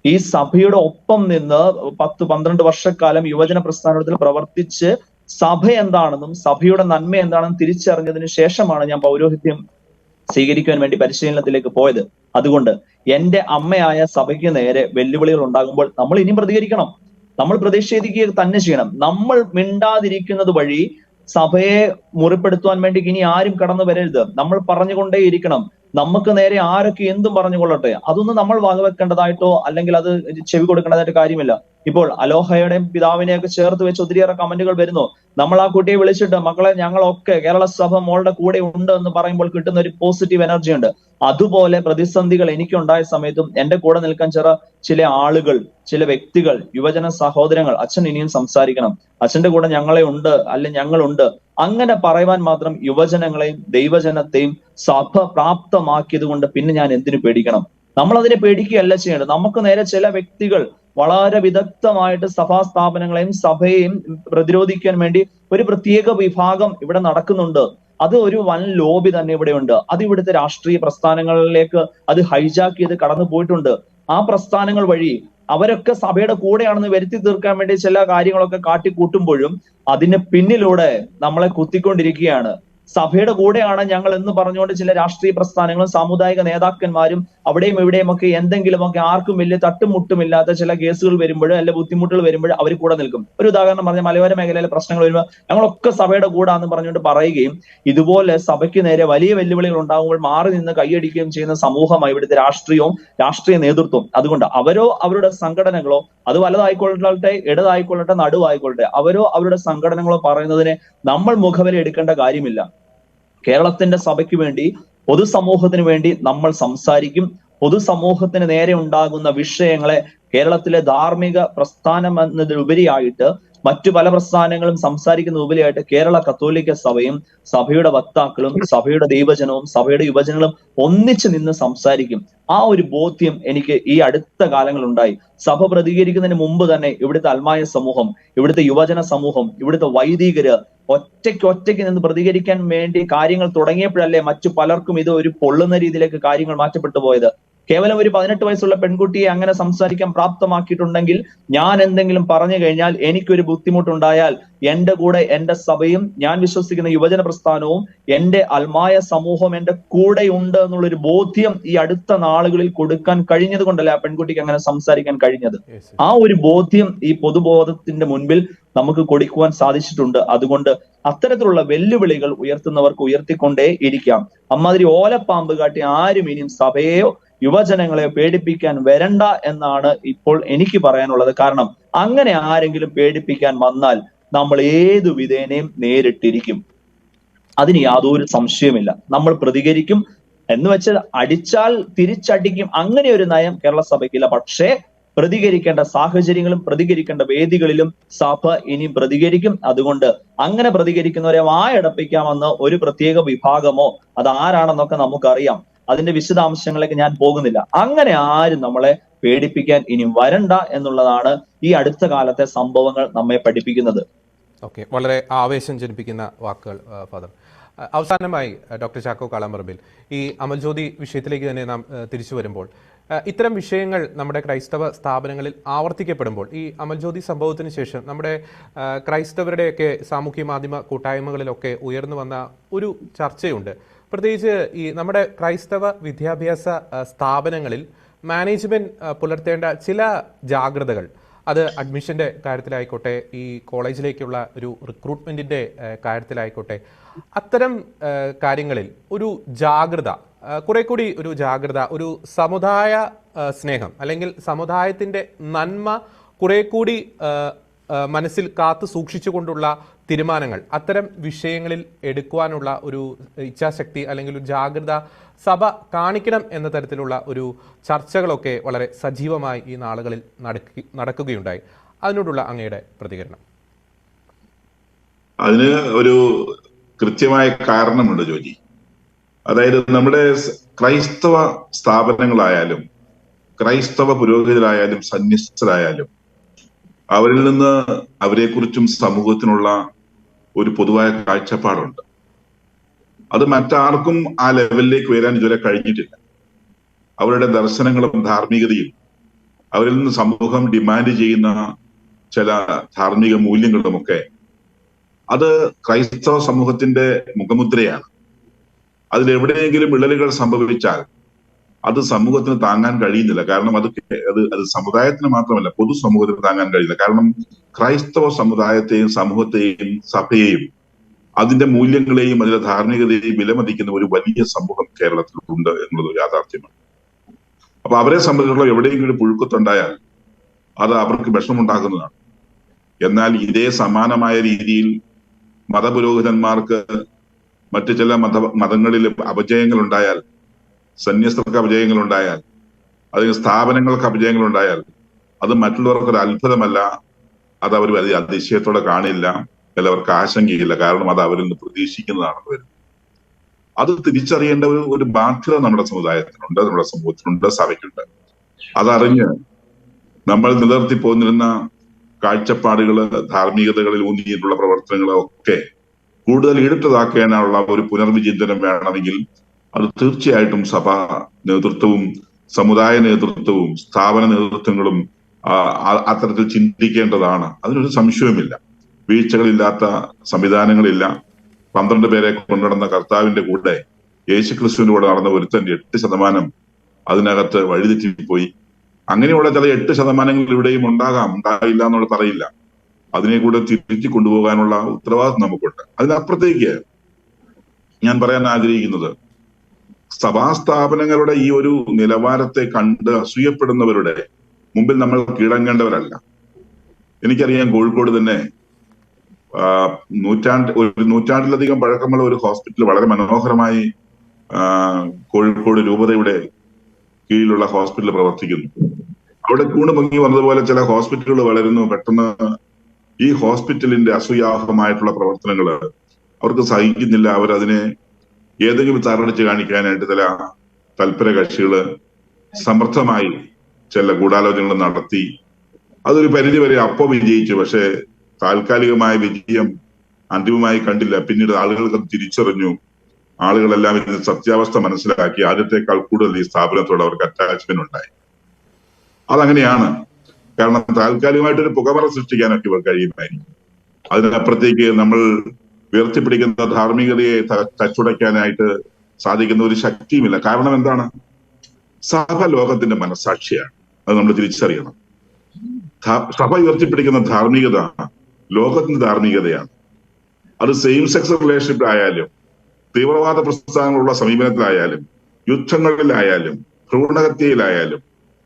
ഈ സഭയുടെ ഒപ്പം നിന്ന് 10-12 വർഷക്കാലം യുവജന പ്രസ്ഥാനത്തിൽ പ്രവർത്തിച്ച് സഭ എന്താണെന്നും സഭയുടെ നന്മ എന്താണെന്നും തിരിച്ചറിഞ്ഞതിന് ശേഷമാണ് ഞാൻ പൗരോഹിത്യം സ്വീകരിക്കുവാൻ വേണ്ടി പരിശീലനത്തിലേക്ക് പോയത്. അതുകൊണ്ട് എന്റെ അമ്മയായ സഭയ്ക്ക് നേരെ വെല്ലുവിളികൾ ഉണ്ടാകുമ്പോൾ നമ്മൾ ഇനിയും പ്രതികരിക്കണം. നമ്മൾ പ്രതിഷേധിക്കുക തന്നെ ചെയ്യണം. നമ്മൾ മിണ്ടാതിരിക്കുന്നത് വഴി സഭയെ മുറിപ്പെടുത്തുവാൻ വേണ്ടി ഇനി ആരും കടന്നു വരരുത്. നമ്മൾ പറഞ്ഞുകൊണ്ടേയിരിക്കണം. നമുക്ക് നേരെ ആരൊക്കെ എന്തും പറഞ്ഞുകൊള്ളട്ടെ, അതൊന്നും നമ്മൾ വകവെക്കേണ്ടതായിട്ടോ അല്ലെങ്കിൽ അത് ചെവി കൊടുക്കേണ്ടതായിട്ട് കാര്യമില്ല. ഇപ്പോൾ അലോഹയുടെയും പിതാവിനെയൊക്കെ ചേർത്ത് വെച്ച് ഒത്തിരിയേറെ കമന്റുകൾ വരുന്നു. നമ്മൾ ആ കുട്ടിയെ വിളിച്ചിട്ട്, മക്കളെ ഞങ്ങളൊക്കെ കേരള സഭ മോളുടെ കൂടെ ഉണ്ട് എന്ന് പറയുമ്പോൾ കിട്ടുന്ന ഒരു പോസിറ്റീവ് എനർജി ഉണ്ട്. അതുപോലെ പ്രതിസന്ധികൾ എനിക്കുണ്ടായ സമയത്തും എന്റെ കൂടെ നിൽക്കാൻ ചില ആളുകൾ, ചില വ്യക്തികൾ, യുവജന സഹോദരങ്ങൾ, അച്ഛൻ ഇനിയും സംസാരിക്കണം, അച്ഛന്റെ കൂടെ ഞങ്ങളുണ്ട്, അങ്ങനെ പറയുവാൻ മാത്രം യുവജനങ്ങളെയും ദൈവജനത്തെയും സഭ പ്രാപ്തമാക്കിയത് കൊണ്ട് പിന്നെ ഞാൻ എന്തിനു പേടിക്കണം? നമ്മൾ അതിനെ പേടിക്കുകയല്ല ചെയ്യേണ്ടത്. നമുക്ക് നേരെ ചില വ്യക്തികൾ വളരെ വിദഗ്ധമായിട്ട് സഭാ സ്ഥാപനങ്ങളെയും സഭയെയും പ്രതിരോധിക്കാൻ വേണ്ടി ഒരു പ്രത്യേക വിഭാഗം ഇവിടെ നടക്കുന്നുണ്ട്. അത് ഒരു വൻ ലോബി തന്നെ ഇവിടെയുണ്ട്. അത് ഇവിടുത്തെ രാഷ്ട്രീയ പ്രസ്ഥാനങ്ങളിലേക്ക് അത് ഹൈജാക്ക് ചെയ്ത് കടന്നു പോയിട്ടുണ്ട്. ആ പ്രസ്ഥാനങ്ങൾ വഴി അവരൊക്കെ സഭയുടെ കൂടെയാണെന്ന് വരുത്തി തീർക്കാൻ വേണ്ടി ചില കാര്യങ്ങളൊക്കെ കാട്ടിക്കൂട്ടുമ്പോഴും അതിന് പിന്നിലൂടെ നമ്മളെ കുത്തിക്കൊണ്ടിരിക്കുകയാണ്. സഭയുടെ കൂടെയാണ് ഞങ്ങൾ എന്ന് പറഞ്ഞുകൊണ്ട് ചില രാഷ്ട്രീയ പ്രസ്ഥാനങ്ങളും സാമുദായിക നേതാക്കന്മാരും അവിടെയും ഇവിടെയും ഒക്കെ എന്തെങ്കിലുമൊക്കെ ആർക്കും വലിയ തട്ടുമുട്ടുമില്ലാത്ത ചില കേസുകൾ വരുമ്പോഴോ അല്ലെ ബുദ്ധിമുട്ടുകൾ വരുമ്പോഴോ അവർ കൂടെ നിൽക്കും. ഒരു ഉദാഹരണം പറഞ്ഞാൽ മലയോര മേഖലയിലെ പ്രശ്നങ്ങൾ വരുമ്പോൾ ഞങ്ങളൊക്കെ സഭയുടെ കൂടാന്ന് പറഞ്ഞുകൊണ്ട് പറയുകയും ഇതുപോലെ സഭയ്ക്ക് നേരെ വലിയ വെല്ലുവിളികൾ ഉണ്ടാകുമ്പോൾ മാറി നിന്ന് കൈയടിക്കുകയും ചെയ്യുന്ന സമൂഹമായി ഇവിടുത്തെ രാഷ്ട്രീയ നേതൃത്വം. അതുകൊണ്ട് അവരോ അവരുടെ സംഘടനകളോ, അത് വലതായിക്കൊള്ളട്ടെ ഇടതായിക്കൊള്ളട്ടെ നടുവായിക്കൊള്ളട്ടെ, അവരോ അവരുടെ സംഘടനകളോ പറയുന്നതിനെ നമ്മൾ മുഖവില എടുക്കേണ്ട കാര്യമില്ല. കേരളത്തിന്റെ സഭയ്ക്ക് വേണ്ടി, പൊതുസമൂഹത്തിന് വേണ്ടി നമ്മൾ സംസാരിക്കും. പൊതുസമൂഹത്തിന് നേരെ ഉണ്ടാകുന്ന വിഷയങ്ങളെ കേരളത്തിലെ ധാർമ്മിക പ്രസ്ഥാനം എന്നതിലുപരിയായിട്ട് മറ്റു പല പ്രസ്ഥാനങ്ങളും സംസാരിക്കുന്ന ഉപരിയായിട്ട് കേരള കത്തോലിക്ക സഭയും സഭയുടെ വക്താക്കളും സഭയുടെ ദൈവജനവും സഭയുടെ യുവജനങ്ങളും ഒന്നിച്ചു നിന്ന് സംസാരിക്കും. ആ ഒരു ബോധ്യം എനിക്ക് ഈ അടുത്ത കാലങ്ങളുണ്ടായി. സഭ പ്രതികരിക്കുന്നതിന് മുമ്പ് തന്നെ ഇവിടുത്തെ അൽമായ സമൂഹം, ഇവിടുത്തെ യുവജന സമൂഹം, ഇവിടുത്തെ വൈദികര് ഒറ്റയ്ക്ക് നിന്ന് പ്രതികരിക്കാൻ വേണ്ടി കാര്യങ്ങൾ തുടങ്ങിയപ്പോഴല്ലേ മറ്റു പലർക്കും ഇത് ഒരു പൊള്ളുന്ന രീതിയിലേക്ക് കാര്യങ്ങൾ മാറ്റപ്പെട്ടു പോയത്. കേവലം ഒരു 18 വയസ്സുള്ള പെൺകുട്ടിയെ അങ്ങനെ സംസാരിക്കാൻ പ്രാപ്തമാക്കിയിട്ടുണ്ടെങ്കിൽ, ഞാൻ എന്തെങ്കിലും പറഞ്ഞു കഴിഞ്ഞാൽ, എനിക്കൊരു ബുദ്ധിമുട്ടുണ്ടായാൽ എന്റെ കൂടെ എന്റെ സഭയും ഞാൻ വിശ്വസിക്കുന്ന യുവജന പ്രസ്ഥാനവും എന്റെ അൽമായ സമൂഹം എന്റെ കൂടെ ഉണ്ട് എന്നുള്ളൊരു ബോധ്യം ഈ അടുത്ത നാളുകളിൽ കൊടുക്കാൻ കഴിഞ്ഞത് കൊണ്ടല്ലേ ആ പെൺകുട്ടിക്ക് അങ്ങനെ സംസാരിക്കാൻ കഴിഞ്ഞത്. ആ ഒരു ബോധ്യം ഈ പൊതുബോധത്തിന്റെ മുൻപിൽ നമുക്ക് കൊടുക്കുവാൻ സാധിച്ചിട്ടുണ്ട്. അതുകൊണ്ട് അത്തരത്തിലുള്ള വെല്ലുവിളികൾ ഉയർത്തുന്നവർക്ക് ഉയർത്തിക്കൊണ്ടേ ഇരിക്കാം. അമ്മാതിരി ഓലപ്പാമ്പ് കാട്ടി ആരും ഇനിയും സഭയെയോ യുവജനങ്ങളെ പേടിപ്പിക്കാൻ വരണ്ട എന്നാണ് ഇപ്പോൾ എനിക്ക് പറയാനുള്ളത്. കാരണം അങ്ങനെ ആരെങ്കിലും പേടിപ്പിക്കാൻ വന്നാൽ നമ്മൾ ഏതു വിധേനയും നേരിട്ടിരിക്കും. അതിന് യാതൊരു സംശയമില്ല. നമ്മൾ പ്രതികരിക്കും എന്ന് വെച്ചാൽ അടിച്ചാൽ തിരിച്ചടിക്കും, അങ്ങനെ ഒരു നയം കേരള സഭയ്ക്കില്ല. പക്ഷേ പ്രതികരിക്കേണ്ട സാഹചര്യങ്ങളും പ്രതികരിക്കേണ്ട വേദികളിലും സഭ ഇനി പ്രതികരിക്കും. അതുകൊണ്ട് അങ്ങനെ പ്രതികരിക്കുന്നവരെ വായടപ്പിക്കാമെന്ന് ഒരു പ്രത്യേക വിഭാഗമോ അത് ആരാണെന്നൊക്കെ നമുക്കറിയാം. അതിന്റെ വിശദാംശങ്ങളിലേക്ക് ഞാൻ പോകുന്നില്ല. അങ്ങനെ ആരും നമ്മളെ പേടിപ്പിക്കാൻ ഇനി വരണ്ട എന്നുള്ളതാണ് ഈ അടുത്ത കാലത്തെ സംഭവങ്ങൾ നമ്മെ പഠിപ്പിക്കുന്നത്. ഓക്കെ, വളരെ ആവേശം ജനിപ്പിക്കുന്ന വാക്കുകൾ ഫാദർ. അവസാനമായി ഡോക്ടർ ചാക്കോ കാളാമ്പറമ്പിൽ, ഈ അമൽജ്യോതി വിഷയത്തിലേക്ക് തന്നെ നാം തിരിച്ചു വരുമ്പോൾ, ഇത്തരം വിഷയങ്ങൾ നമ്മുടെ ക്രൈസ്തവ സ്ഥാപനങ്ങളിൽ ആവർത്തിക്കപ്പെടുമ്പോൾ, ഈ അമൽജ്യോതി സംഭവത്തിന് ശേഷം നമ്മുടെ ക്രൈസ്തവരുടെയൊക്കെ സാമൂഹ്യ മാധ്യമ കൂട്ടായ്മകളിലൊക്കെ ഉയർന്നു വന്ന ഒരു ചർച്ചയുണ്ട്. പ്രത്യേകിച്ച് ഈ നമ്മുടെ ക്രൈസ്തവ വിദ്യാഭ്യാസ സ്ഥാപനങ്ങളിൽ മാനേജ്മെന്റ് പുലർത്തേണ്ട ചില ജാഗ്രതകൾ, അത് അഡ്മിഷൻ്റെ കാര്യത്തിലായിക്കോട്ടെ, ഈ കോളേജിലേക്കുള്ള ഒരു റിക്രൂട്ട്മെൻറ്റിൻ്റെ കാര്യത്തിലായിക്കോട്ടെ, അത്തരം കാര്യങ്ങളിൽ ഒരു ജാഗ്രത, കുറെ കൂടി ഒരു ജാഗ്രത, ഒരു സമുദായ സ്നേഹം അല്ലെങ്കിൽ സമുദായത്തിൻ്റെ നന്മ കുറെ കൂടി മനസ്സിൽ കാത്തു സൂക്ഷിച്ചുകൊണ്ടുള്ള തീരുമാനങ്ങൾ, അത്തരം വിഷയങ്ങളിൽ എടുക്കുവാനുള്ള ഒരു ഇച്ഛാശക്തി അല്ലെങ്കിൽ ഒരു ജാഗ്രത സഭ കാണിക്കണം എന്ന തരത്തിലുള്ള ഒരു ചർച്ചകളൊക്കെ വളരെ സജീവമായി ഈ നാളുകളിൽ നടക്കുകയുണ്ടായി. അതിനോടുള്ള അങ്ങയുടെ പ്രതികരണം? അതിന് ഒരു കൃത്യമായ കാരണമുണ്ട് ജോജി. അതായത് നമ്മുടെ ക്രൈസ്തവ സ്ഥാപനങ്ങളായാലും ക്രൈസ്തവ പുരോഹിതരായാലും സന്യസ്തരായാലും അവരിൽ നിന്ന് അവരെക്കുറിച്ചും സമൂഹത്തിനുള്ള ഒരു പൊതുവായ കാഴ്ചപ്പാടുണ്ട്. അത് മറ്റാർക്കും ആ ലെവലിലേക്ക് വരാൻ ഇതുവരെ കഴിഞ്ഞിട്ടില്ല. അവരുടെ ദർശനങ്ങളും ധാർമ്മികതയും അവരിൽ നിന്ന് സമൂഹം ഡിമാൻഡ് ചെയ്യുന്ന ചില ധാർമ്മിക മൂല്യങ്ങളുമൊക്കെ അത് ക്രൈസ്തവ സമൂഹത്തിന്റെ മുഖമുദ്രയാണ്. അതിലെവിടെയെങ്കിലും വിള്ളലുകൾ സംഭവിച്ചാൽ അത് സമൂഹത്തിന് താങ്ങാൻ കഴിയുന്നില്ല. കാരണം അത് സമുദായത്തിന് മാത്രമല്ല, പൊതുസമൂഹത്തിന് താങ്ങാൻ കഴിയില്ല. കാരണം ക്രൈസ്തവ സമുദായത്തെയും സമൂഹത്തെയും സഭയെയും അതിന്റെ മൂല്യങ്ങളെയും അതിന്റെ ധാർമ്മികതയെയും വിലമതിക്കുന്ന ഒരു വലിയ സമൂഹം കേരളത്തിലുണ്ട് എന്നുള്ളത് യാഥാർത്ഥ്യമാണ്. അപ്പൊ അവരെ സംബന്ധിച്ചുള്ള എവിടെയെങ്കിലും ഒരു പുഴുക്കുത്തുണ്ടായാൽ അത് അവർക്ക് വിഷമുണ്ടാക്കുന്നതാണ്. എന്നാൽ ഇതേ സമാനമായ രീതിയിൽ മതപുരോഹിതന്മാർക്ക് മറ്റു ചില മതങ്ങളിൽ അപജയങ്ങൾ ഉണ്ടായാൽ, സന്യസ്തർക്ക് അപജയങ്ങൾ ഉണ്ടായാൽ, അതിന് സ്ഥാപനങ്ങൾക്ക് അപജയങ്ങൾ ഉണ്ടായാൽ അത് മറ്റുള്ളവർക്കൊരു അത്ഭുതമല്ല, അത് അവർ വലിയ അതിശയത്തോടെ കാണില്ല, അല്ല അവർക്ക് ആശങ്കയില്ല. കാരണം അത് അവരിൽ നിന്ന് പ്രതീക്ഷിക്കുന്നതാണ് വരുന്നത്. അത് തിരിച്ചറിയേണ്ട ഒരു ബാധ്യത നമ്മുടെ സമുദായത്തിനുണ്ട്, നമ്മുടെ സമൂഹത്തിനുണ്ട്, സഭയ്ക്കുണ്ട്. അതറിഞ്ഞ് നമ്മൾ നിലനിർത്തി പോന്നിരുന്ന കാഴ്ചപ്പാടുകള്, ധാർമ്മികതകളിൽ ഊന്നിയിട്ടുള്ള പ്രവർത്തനങ്ങളൊക്കെ കൂടുതൽ ഈടുറ്റതാക്കാനുള്ള ഒരു പുനർവിചിന്തനം വേണമെങ്കിൽ അത് തീർച്ചയായിട്ടും സഭാ നേതൃത്വവും സമുദായ നേതൃത്വവും സ്ഥാപന നേതൃത്വങ്ങളും അത്തരത്തിൽ ചിന്തിക്കേണ്ടതാണ്. അതിനൊരു സംശയവുമില്ല. വീഴ്ചകളില്ലാത്ത സംവിധാനങ്ങളില്ല. 12 പേരെ കൊണ്ടുനടന്ന കർത്താവിന്റെ കൂടെ യേശുക്രിസ്തുവിന്റെ കൂടെ നടന്ന ഒരുത്തന്റെ 8% അതിനകത്ത് വഴിതെറ്റിപ്പോയി. അങ്ങനെയുള്ള ചില 8% ഇവിടെയും ഉണ്ടാകാം, ഉണ്ടായില്ല എന്നുള്ള പറയില്ല. അതിനെ കൂടെ തിരിച്ചു കൊണ്ടുപോകാനുള്ള ഉത്തരവാദിത്വം നമുക്കുണ്ട്. അതിനപ്പുറത്തേക്ക് ഞാൻ പറയാൻ ആഗ്രഹിക്കുന്നത്, സഭാസ്ഥാപനങ്ങളുടെ ഈ ഒരു നിലവാരത്തെ കണ്ട് അസൂയപ്പെടുന്നവരുടെ മുമ്പിൽ നമ്മൾ കീഴടങ്ങേണ്ടവരല്ല. എനിക്കറിയാം, കോഴിക്കോട് തന്നെ ഒരു നൂറ്റാണ്ടിലധികം പഴക്കമുള്ള ഒരു ഹോസ്പിറ്റൽ വളരെ മനോഹരമായി കോഴിക്കോട് രൂപതയുടെ കീഴിലുള്ള ഹോസ്പിറ്റൽ പ്രവർത്തിക്കുന്നു. അവിടെ കൂണ് പൊങ്ങി വന്നതുപോലെ ചില ഹോസ്പിറ്റലുകൾ വളരുന്നു. പെട്ടെന്ന് ഈ ഹോസ്പിറ്റലിന്റെ അസൂയാർഹമായിട്ടുള്ള പ്രവർത്തനങ്ങൾ അവർക്ക് സഹിക്കുന്നില്ല. അവരതിനെ ഏതെങ്കിലും തറടിച്ച് കാണിക്കാനായിട്ട് ചില തൽപര കക്ഷികള് സമർത്ഥമായി ചില ഗൂഢാലോചനകൾ നടത്തി. അതൊരു പരിധിവരെ അപ്പോ വിജയിച്ചു. പക്ഷെ താൽക്കാലികമായ വിജയം അന്തിമമായി കണ്ടില്ല. പിന്നീട് ആളുകൾക്ക് തിരിച്ചറിഞ്ഞു. ആളുകളെല്ലാം ഇതിന്റെ സത്യാവസ്ഥ മനസ്സിലാക്കി. ആദ്യത്തെക്കാൾ കൂടുതൽ ഈ സ്ഥാപനത്തോട് അവർക്ക് അറ്റാച്ച്മെന്റ് ഉണ്ടായി. അതങ്ങനെയാണ്. കാരണം താൽക്കാലികമായിട്ടൊരു പുകമറ സൃഷ്ടിക്കാനൊക്കെ ഇവർ കഴിയുമായിരിക്കും. അതിനപ്പുറത്തേക്ക് നമ്മൾ ഉയർത്തിപ്പിടിക്കുന്ന ധാർമ്മികതയെ തച്ചുടയ്ക്കാനായിട്ട് സാധിക്കുന്ന ഒരു ശക്തിയുമില്ല. കാരണം എന്താണ്? സഭ ലോകത്തിന്റെ മനസ്സാക്ഷിയാണ്. അത് നമ്മൾ തിരിച്ചറിയണം. സഭ ഉയർത്തിപ്പിടിക്കുന്ന ധാർമ്മികത ലോകത്തിന്റെ ധാർമ്മികതയാണ്. അത് സെയിം സെക്സ് റിലേഷൻഷിപ്പ് ആയാലും, തീവ്രവാദ പ്രസ്ഥാനങ്ങളുള്ള സമീപനത്തിലായാലും, യുദ്ധങ്ങളിലായാലും, ഭ്രൂണഹത്യയിലായാലും,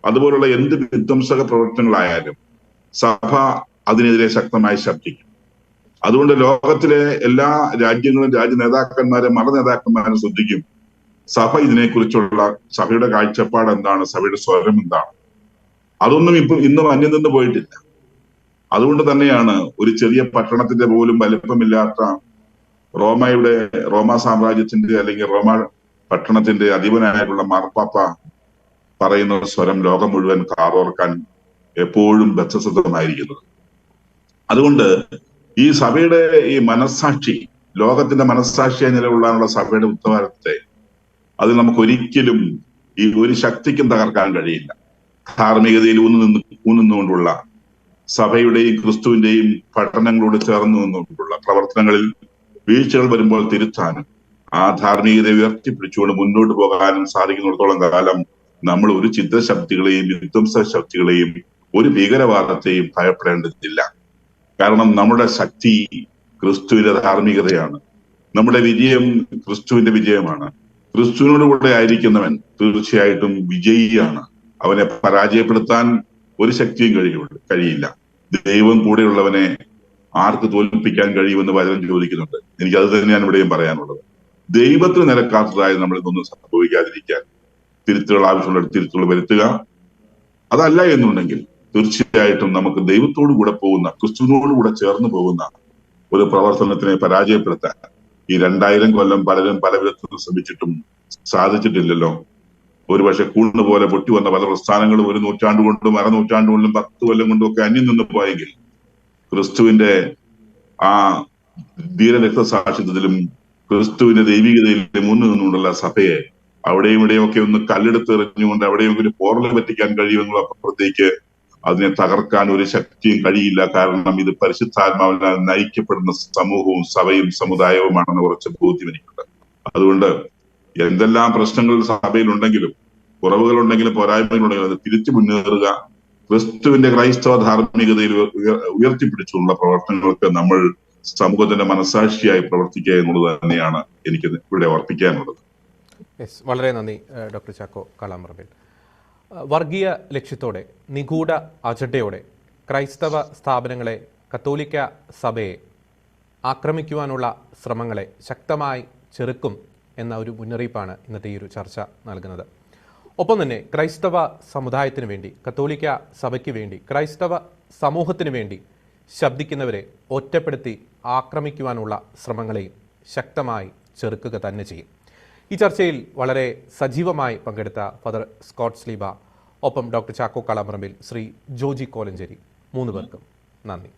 അതുപോലുള്ള എന്ത് വിധ്വംസക പ്രവർത്തനങ്ങളായാലും സഭ അതിനെതിരെ ശക്തമായി ശബ്ദിക്കും. അതുകൊണ്ട് ലോകത്തിലെ എല്ലാ രാജ്യങ്ങളും രാജ്യ നേതാക്കന്മാരും മത നേതാക്കന്മാരും ശ്രദ്ധിക്കും. സഭ ഇതിനെക്കുറിച്ചുള്ള സഭയുടെ കാഴ്ചപ്പാട് എന്താണ്, സഭയുടെ സ്വരം എന്താണ്. അതൊന്നും ഇന്നും അന്യം നിന്ന് പോയിട്ടില്ല. അതുകൊണ്ട് തന്നെയാണ് ഒരു ചെറിയ പട്ടണത്തിന്റെ പോലും വലിപ്പമില്ലാത്ത റോമ സാമ്രാജ്യത്തിന്റെ അല്ലെങ്കിൽ റോമ പട്ടണത്തിന്റെ അധിപനായിട്ടുള്ള മാർപ്പാപ്പ പറയുന്ന സ്വരം ലോകം മുഴുവൻ കാതോർക്കാൻ എപ്പോഴും ബദ്ധസദ്ധമായിരിക്കുന്നത്. അതുകൊണ്ട് ഈ സഭയുടെ ഈ മനസ്സാക്ഷി, ലോകത്തിന്റെ മനസ്സാക്ഷിയായി നിലകൊള്ളാനുള്ള സഭയുടെ ഉത്തരവാദിത്തത്തെ അത് നമുക്ക് ഒരിക്കലും ഈ ഒരു ശക്തിക്കും തകർക്കാൻ കഴിയില്ല. ധാർമ്മികതയിൽ ഊന്നുകൊണ്ടുള്ള സഭയുടെയും ക്രിസ്തുവിന്റെയും പഠനങ്ങളോട് ചേർന്ന് നിന്നുകൊണ്ടുള്ള പ്രവർത്തനങ്ങളിൽ വീഴ്ചകൾ വരുമ്പോൾ തിരുത്താനും ആ ധാർമ്മികതയെ ഉയർത്തിപ്പിടിച്ചുകൊണ്ട് മുന്നോട്ട് പോകാനും സാധിക്കുന്നിടത്തോളം കാലം നമ്മൾ ഒരു ചിത്രശക്തികളെയും വിധ്വംസ ശക്തികളെയും ഒരു ഭീകരവാദത്തെയും ഭയപ്പെടേണ്ടതില്ല. കാരണം നമ്മുടെ ശക്തി ക്രിസ്തുവിന്റെ ധാർമ്മികതയാണ്. നമ്മുടെ വിജയം ക്രിസ്തുവിന്റെ വിജയമാണ്. ക്രിസ്തുവിനോടുകൂടെ ആയിരിക്കുന്നവൻ തീർച്ചയായിട്ടും വിജയിയാണ്. അവനെ പരാജയപ്പെടുത്താൻ ഒരു ശക്തിയും കഴിയില്ല. ദൈവം കൂടെയുള്ളവനെ ആർക്ക് തോൽപ്പിക്കാൻ കഴിയുമെന്ന് വചനം ചോദിക്കുന്നുണ്ട്. എനിക്ക് അത് തന്നെയാണ് ഇവിടെയും പറയാനുള്ളത്. ദൈവത്തിന് നിരക്കാത്തതായി നമ്മൾ ഇതൊന്നും സംഭവിക്കാതിരിക്കാൻ തിരുത്തുകൾ ആവശ്യമുള്ള തിരുത്തുകൾ വരുത്തുക. അതല്ല എന്നുണ്ടെങ്കിൽ തീർച്ചയായിട്ടും നമുക്ക് ദൈവത്തോടു കൂടെ പോകുന്ന, ക്രിസ്തുവിനോട് കൂടെ ചേർന്ന് പോകുന്ന ഒരു പ്രവർത്തനത്തിനെ പരാജയപ്പെടുത്താൻ ഈ 2000 കൊല്ലം പലരും പല വിധത്തിൽ ശ്രമിച്ചിട്ടും സാധിച്ചിട്ടില്ലല്ലോ. ഒരുപക്ഷെ കൂണ് പോലെ പൊട്ടി വന്ന പല പ്രസ്ഥാനങ്ങളും 1 നൂറ്റാണ്ട് കൊണ്ടും 1/2 നൂറ്റാണ്ട് കൊണ്ടും 10 കൊല്ലം കൊണ്ടും ഒക്കെ അന്യം നിന്ന് പോയെങ്കിൽ ക്രിസ്തുവിന്റെ ആ ധീരരക്തസാക്ഷിത്വത്തിലും ക്രിസ്തുവിന്റെ ദൈവികതയിലും മുന്നിൽ നിന്നുകൊണ്ടുള്ള സഭയെ അവിടെയും ഇവിടെയും ഒക്കെ ഒന്ന് കല്ലെടുത്ത് എറിഞ്ഞുകൊണ്ട് അവിടെയും ഒരു പോറൽ പറ്റിക്കാൻ കഴിയുമെന്നുള്ള അപ്പുറത്തേക്ക് അതിനെ തകർക്കാൻ ഒരു ശക്തിയും കഴിയില്ല. കാരണം ഇത് പരിശുദ്ധാത്മാവിനാൽ നയിക്കപ്പെടുന്ന സമൂഹവും സഭയും സമുദായവുമാണെന്ന് കുറച്ച് ബോധ്യം എനിക്കുണ്ട്. അതുകൊണ്ട് എന്തെല്ലാം പ്രശ്നങ്ങൾ സഭയിലുണ്ടെങ്കിലും, കുറവുകളുണ്ടെങ്കിലും, പോരായ്മകളുണ്ടെങ്കിലും അത് തിരിച്ചു മുന്നേറുക. ക്രിസ്തുവിന്റെ ക്രൈസ്തവ ധാർമ്മികതയിൽ ഉയർത്തിപ്പിടിച്ചുള്ള പ്രവർത്തനങ്ങൾക്ക് നമ്മൾ സമൂഹത്തിന്റെ മനസാക്ഷിയായി പ്രവർത്തിക്കുക എന്നുള്ളത് തന്നെയാണ് എനിക്ക് ഇവിടെ ഓർപ്പിക്കാനുള്ളത്. വളരെ നന്ദി ഡോക്ടർ ചാക്കോ കാളാമ്പറമ്പിൽ. വർഗീയ ലക്ഷ്യത്തോടെ, നിഗൂഢ അജണ്ടയോടെ ക്രൈസ്തവ സ്ഥാപനങ്ങളെ, കത്തോലിക്ക സഭയെ ആക്രമിക്കുവാനുള്ള ശ്രമങ്ങളെ ശക്തമായി ചെറുക്കും എന്ന ഒരു മുന്നറിയിപ്പാണ് ഇന്നത്തെ ഈ ഒരു ചർച്ച നൽകുന്നത്. ഒപ്പം തന്നെ ക്രൈസ്തവ സമുദായത്തിന് വേണ്ടി, കത്തോലിക്ക സഭയ്ക്ക് വേണ്ടി, ക്രൈസ്തവ സമൂഹത്തിന് വേണ്ടി ശബ്ദിക്കുന്നവരെ ഒറ്റപ്പെടുത്തി ആക്രമിക്കുവാനുള്ള ശ്രമങ്ങളെയും ശക്തമായി ചെറുക്കുക തന്നെ ചെയ്യും. ഈ ചർച്ചയിൽ വളരെ സജീവമായി പങ്കെടുത്ത ഫാദർ സ്കോട്ട് സ്ലീബ, ഒപ്പം ഡോക്ടർ ചാക്കോ കാളാമ്പറമ്പിൽ, ശ്രീ ജോജി കോലഞ്ചേരി, 3 പേർക്കും നന്ദി.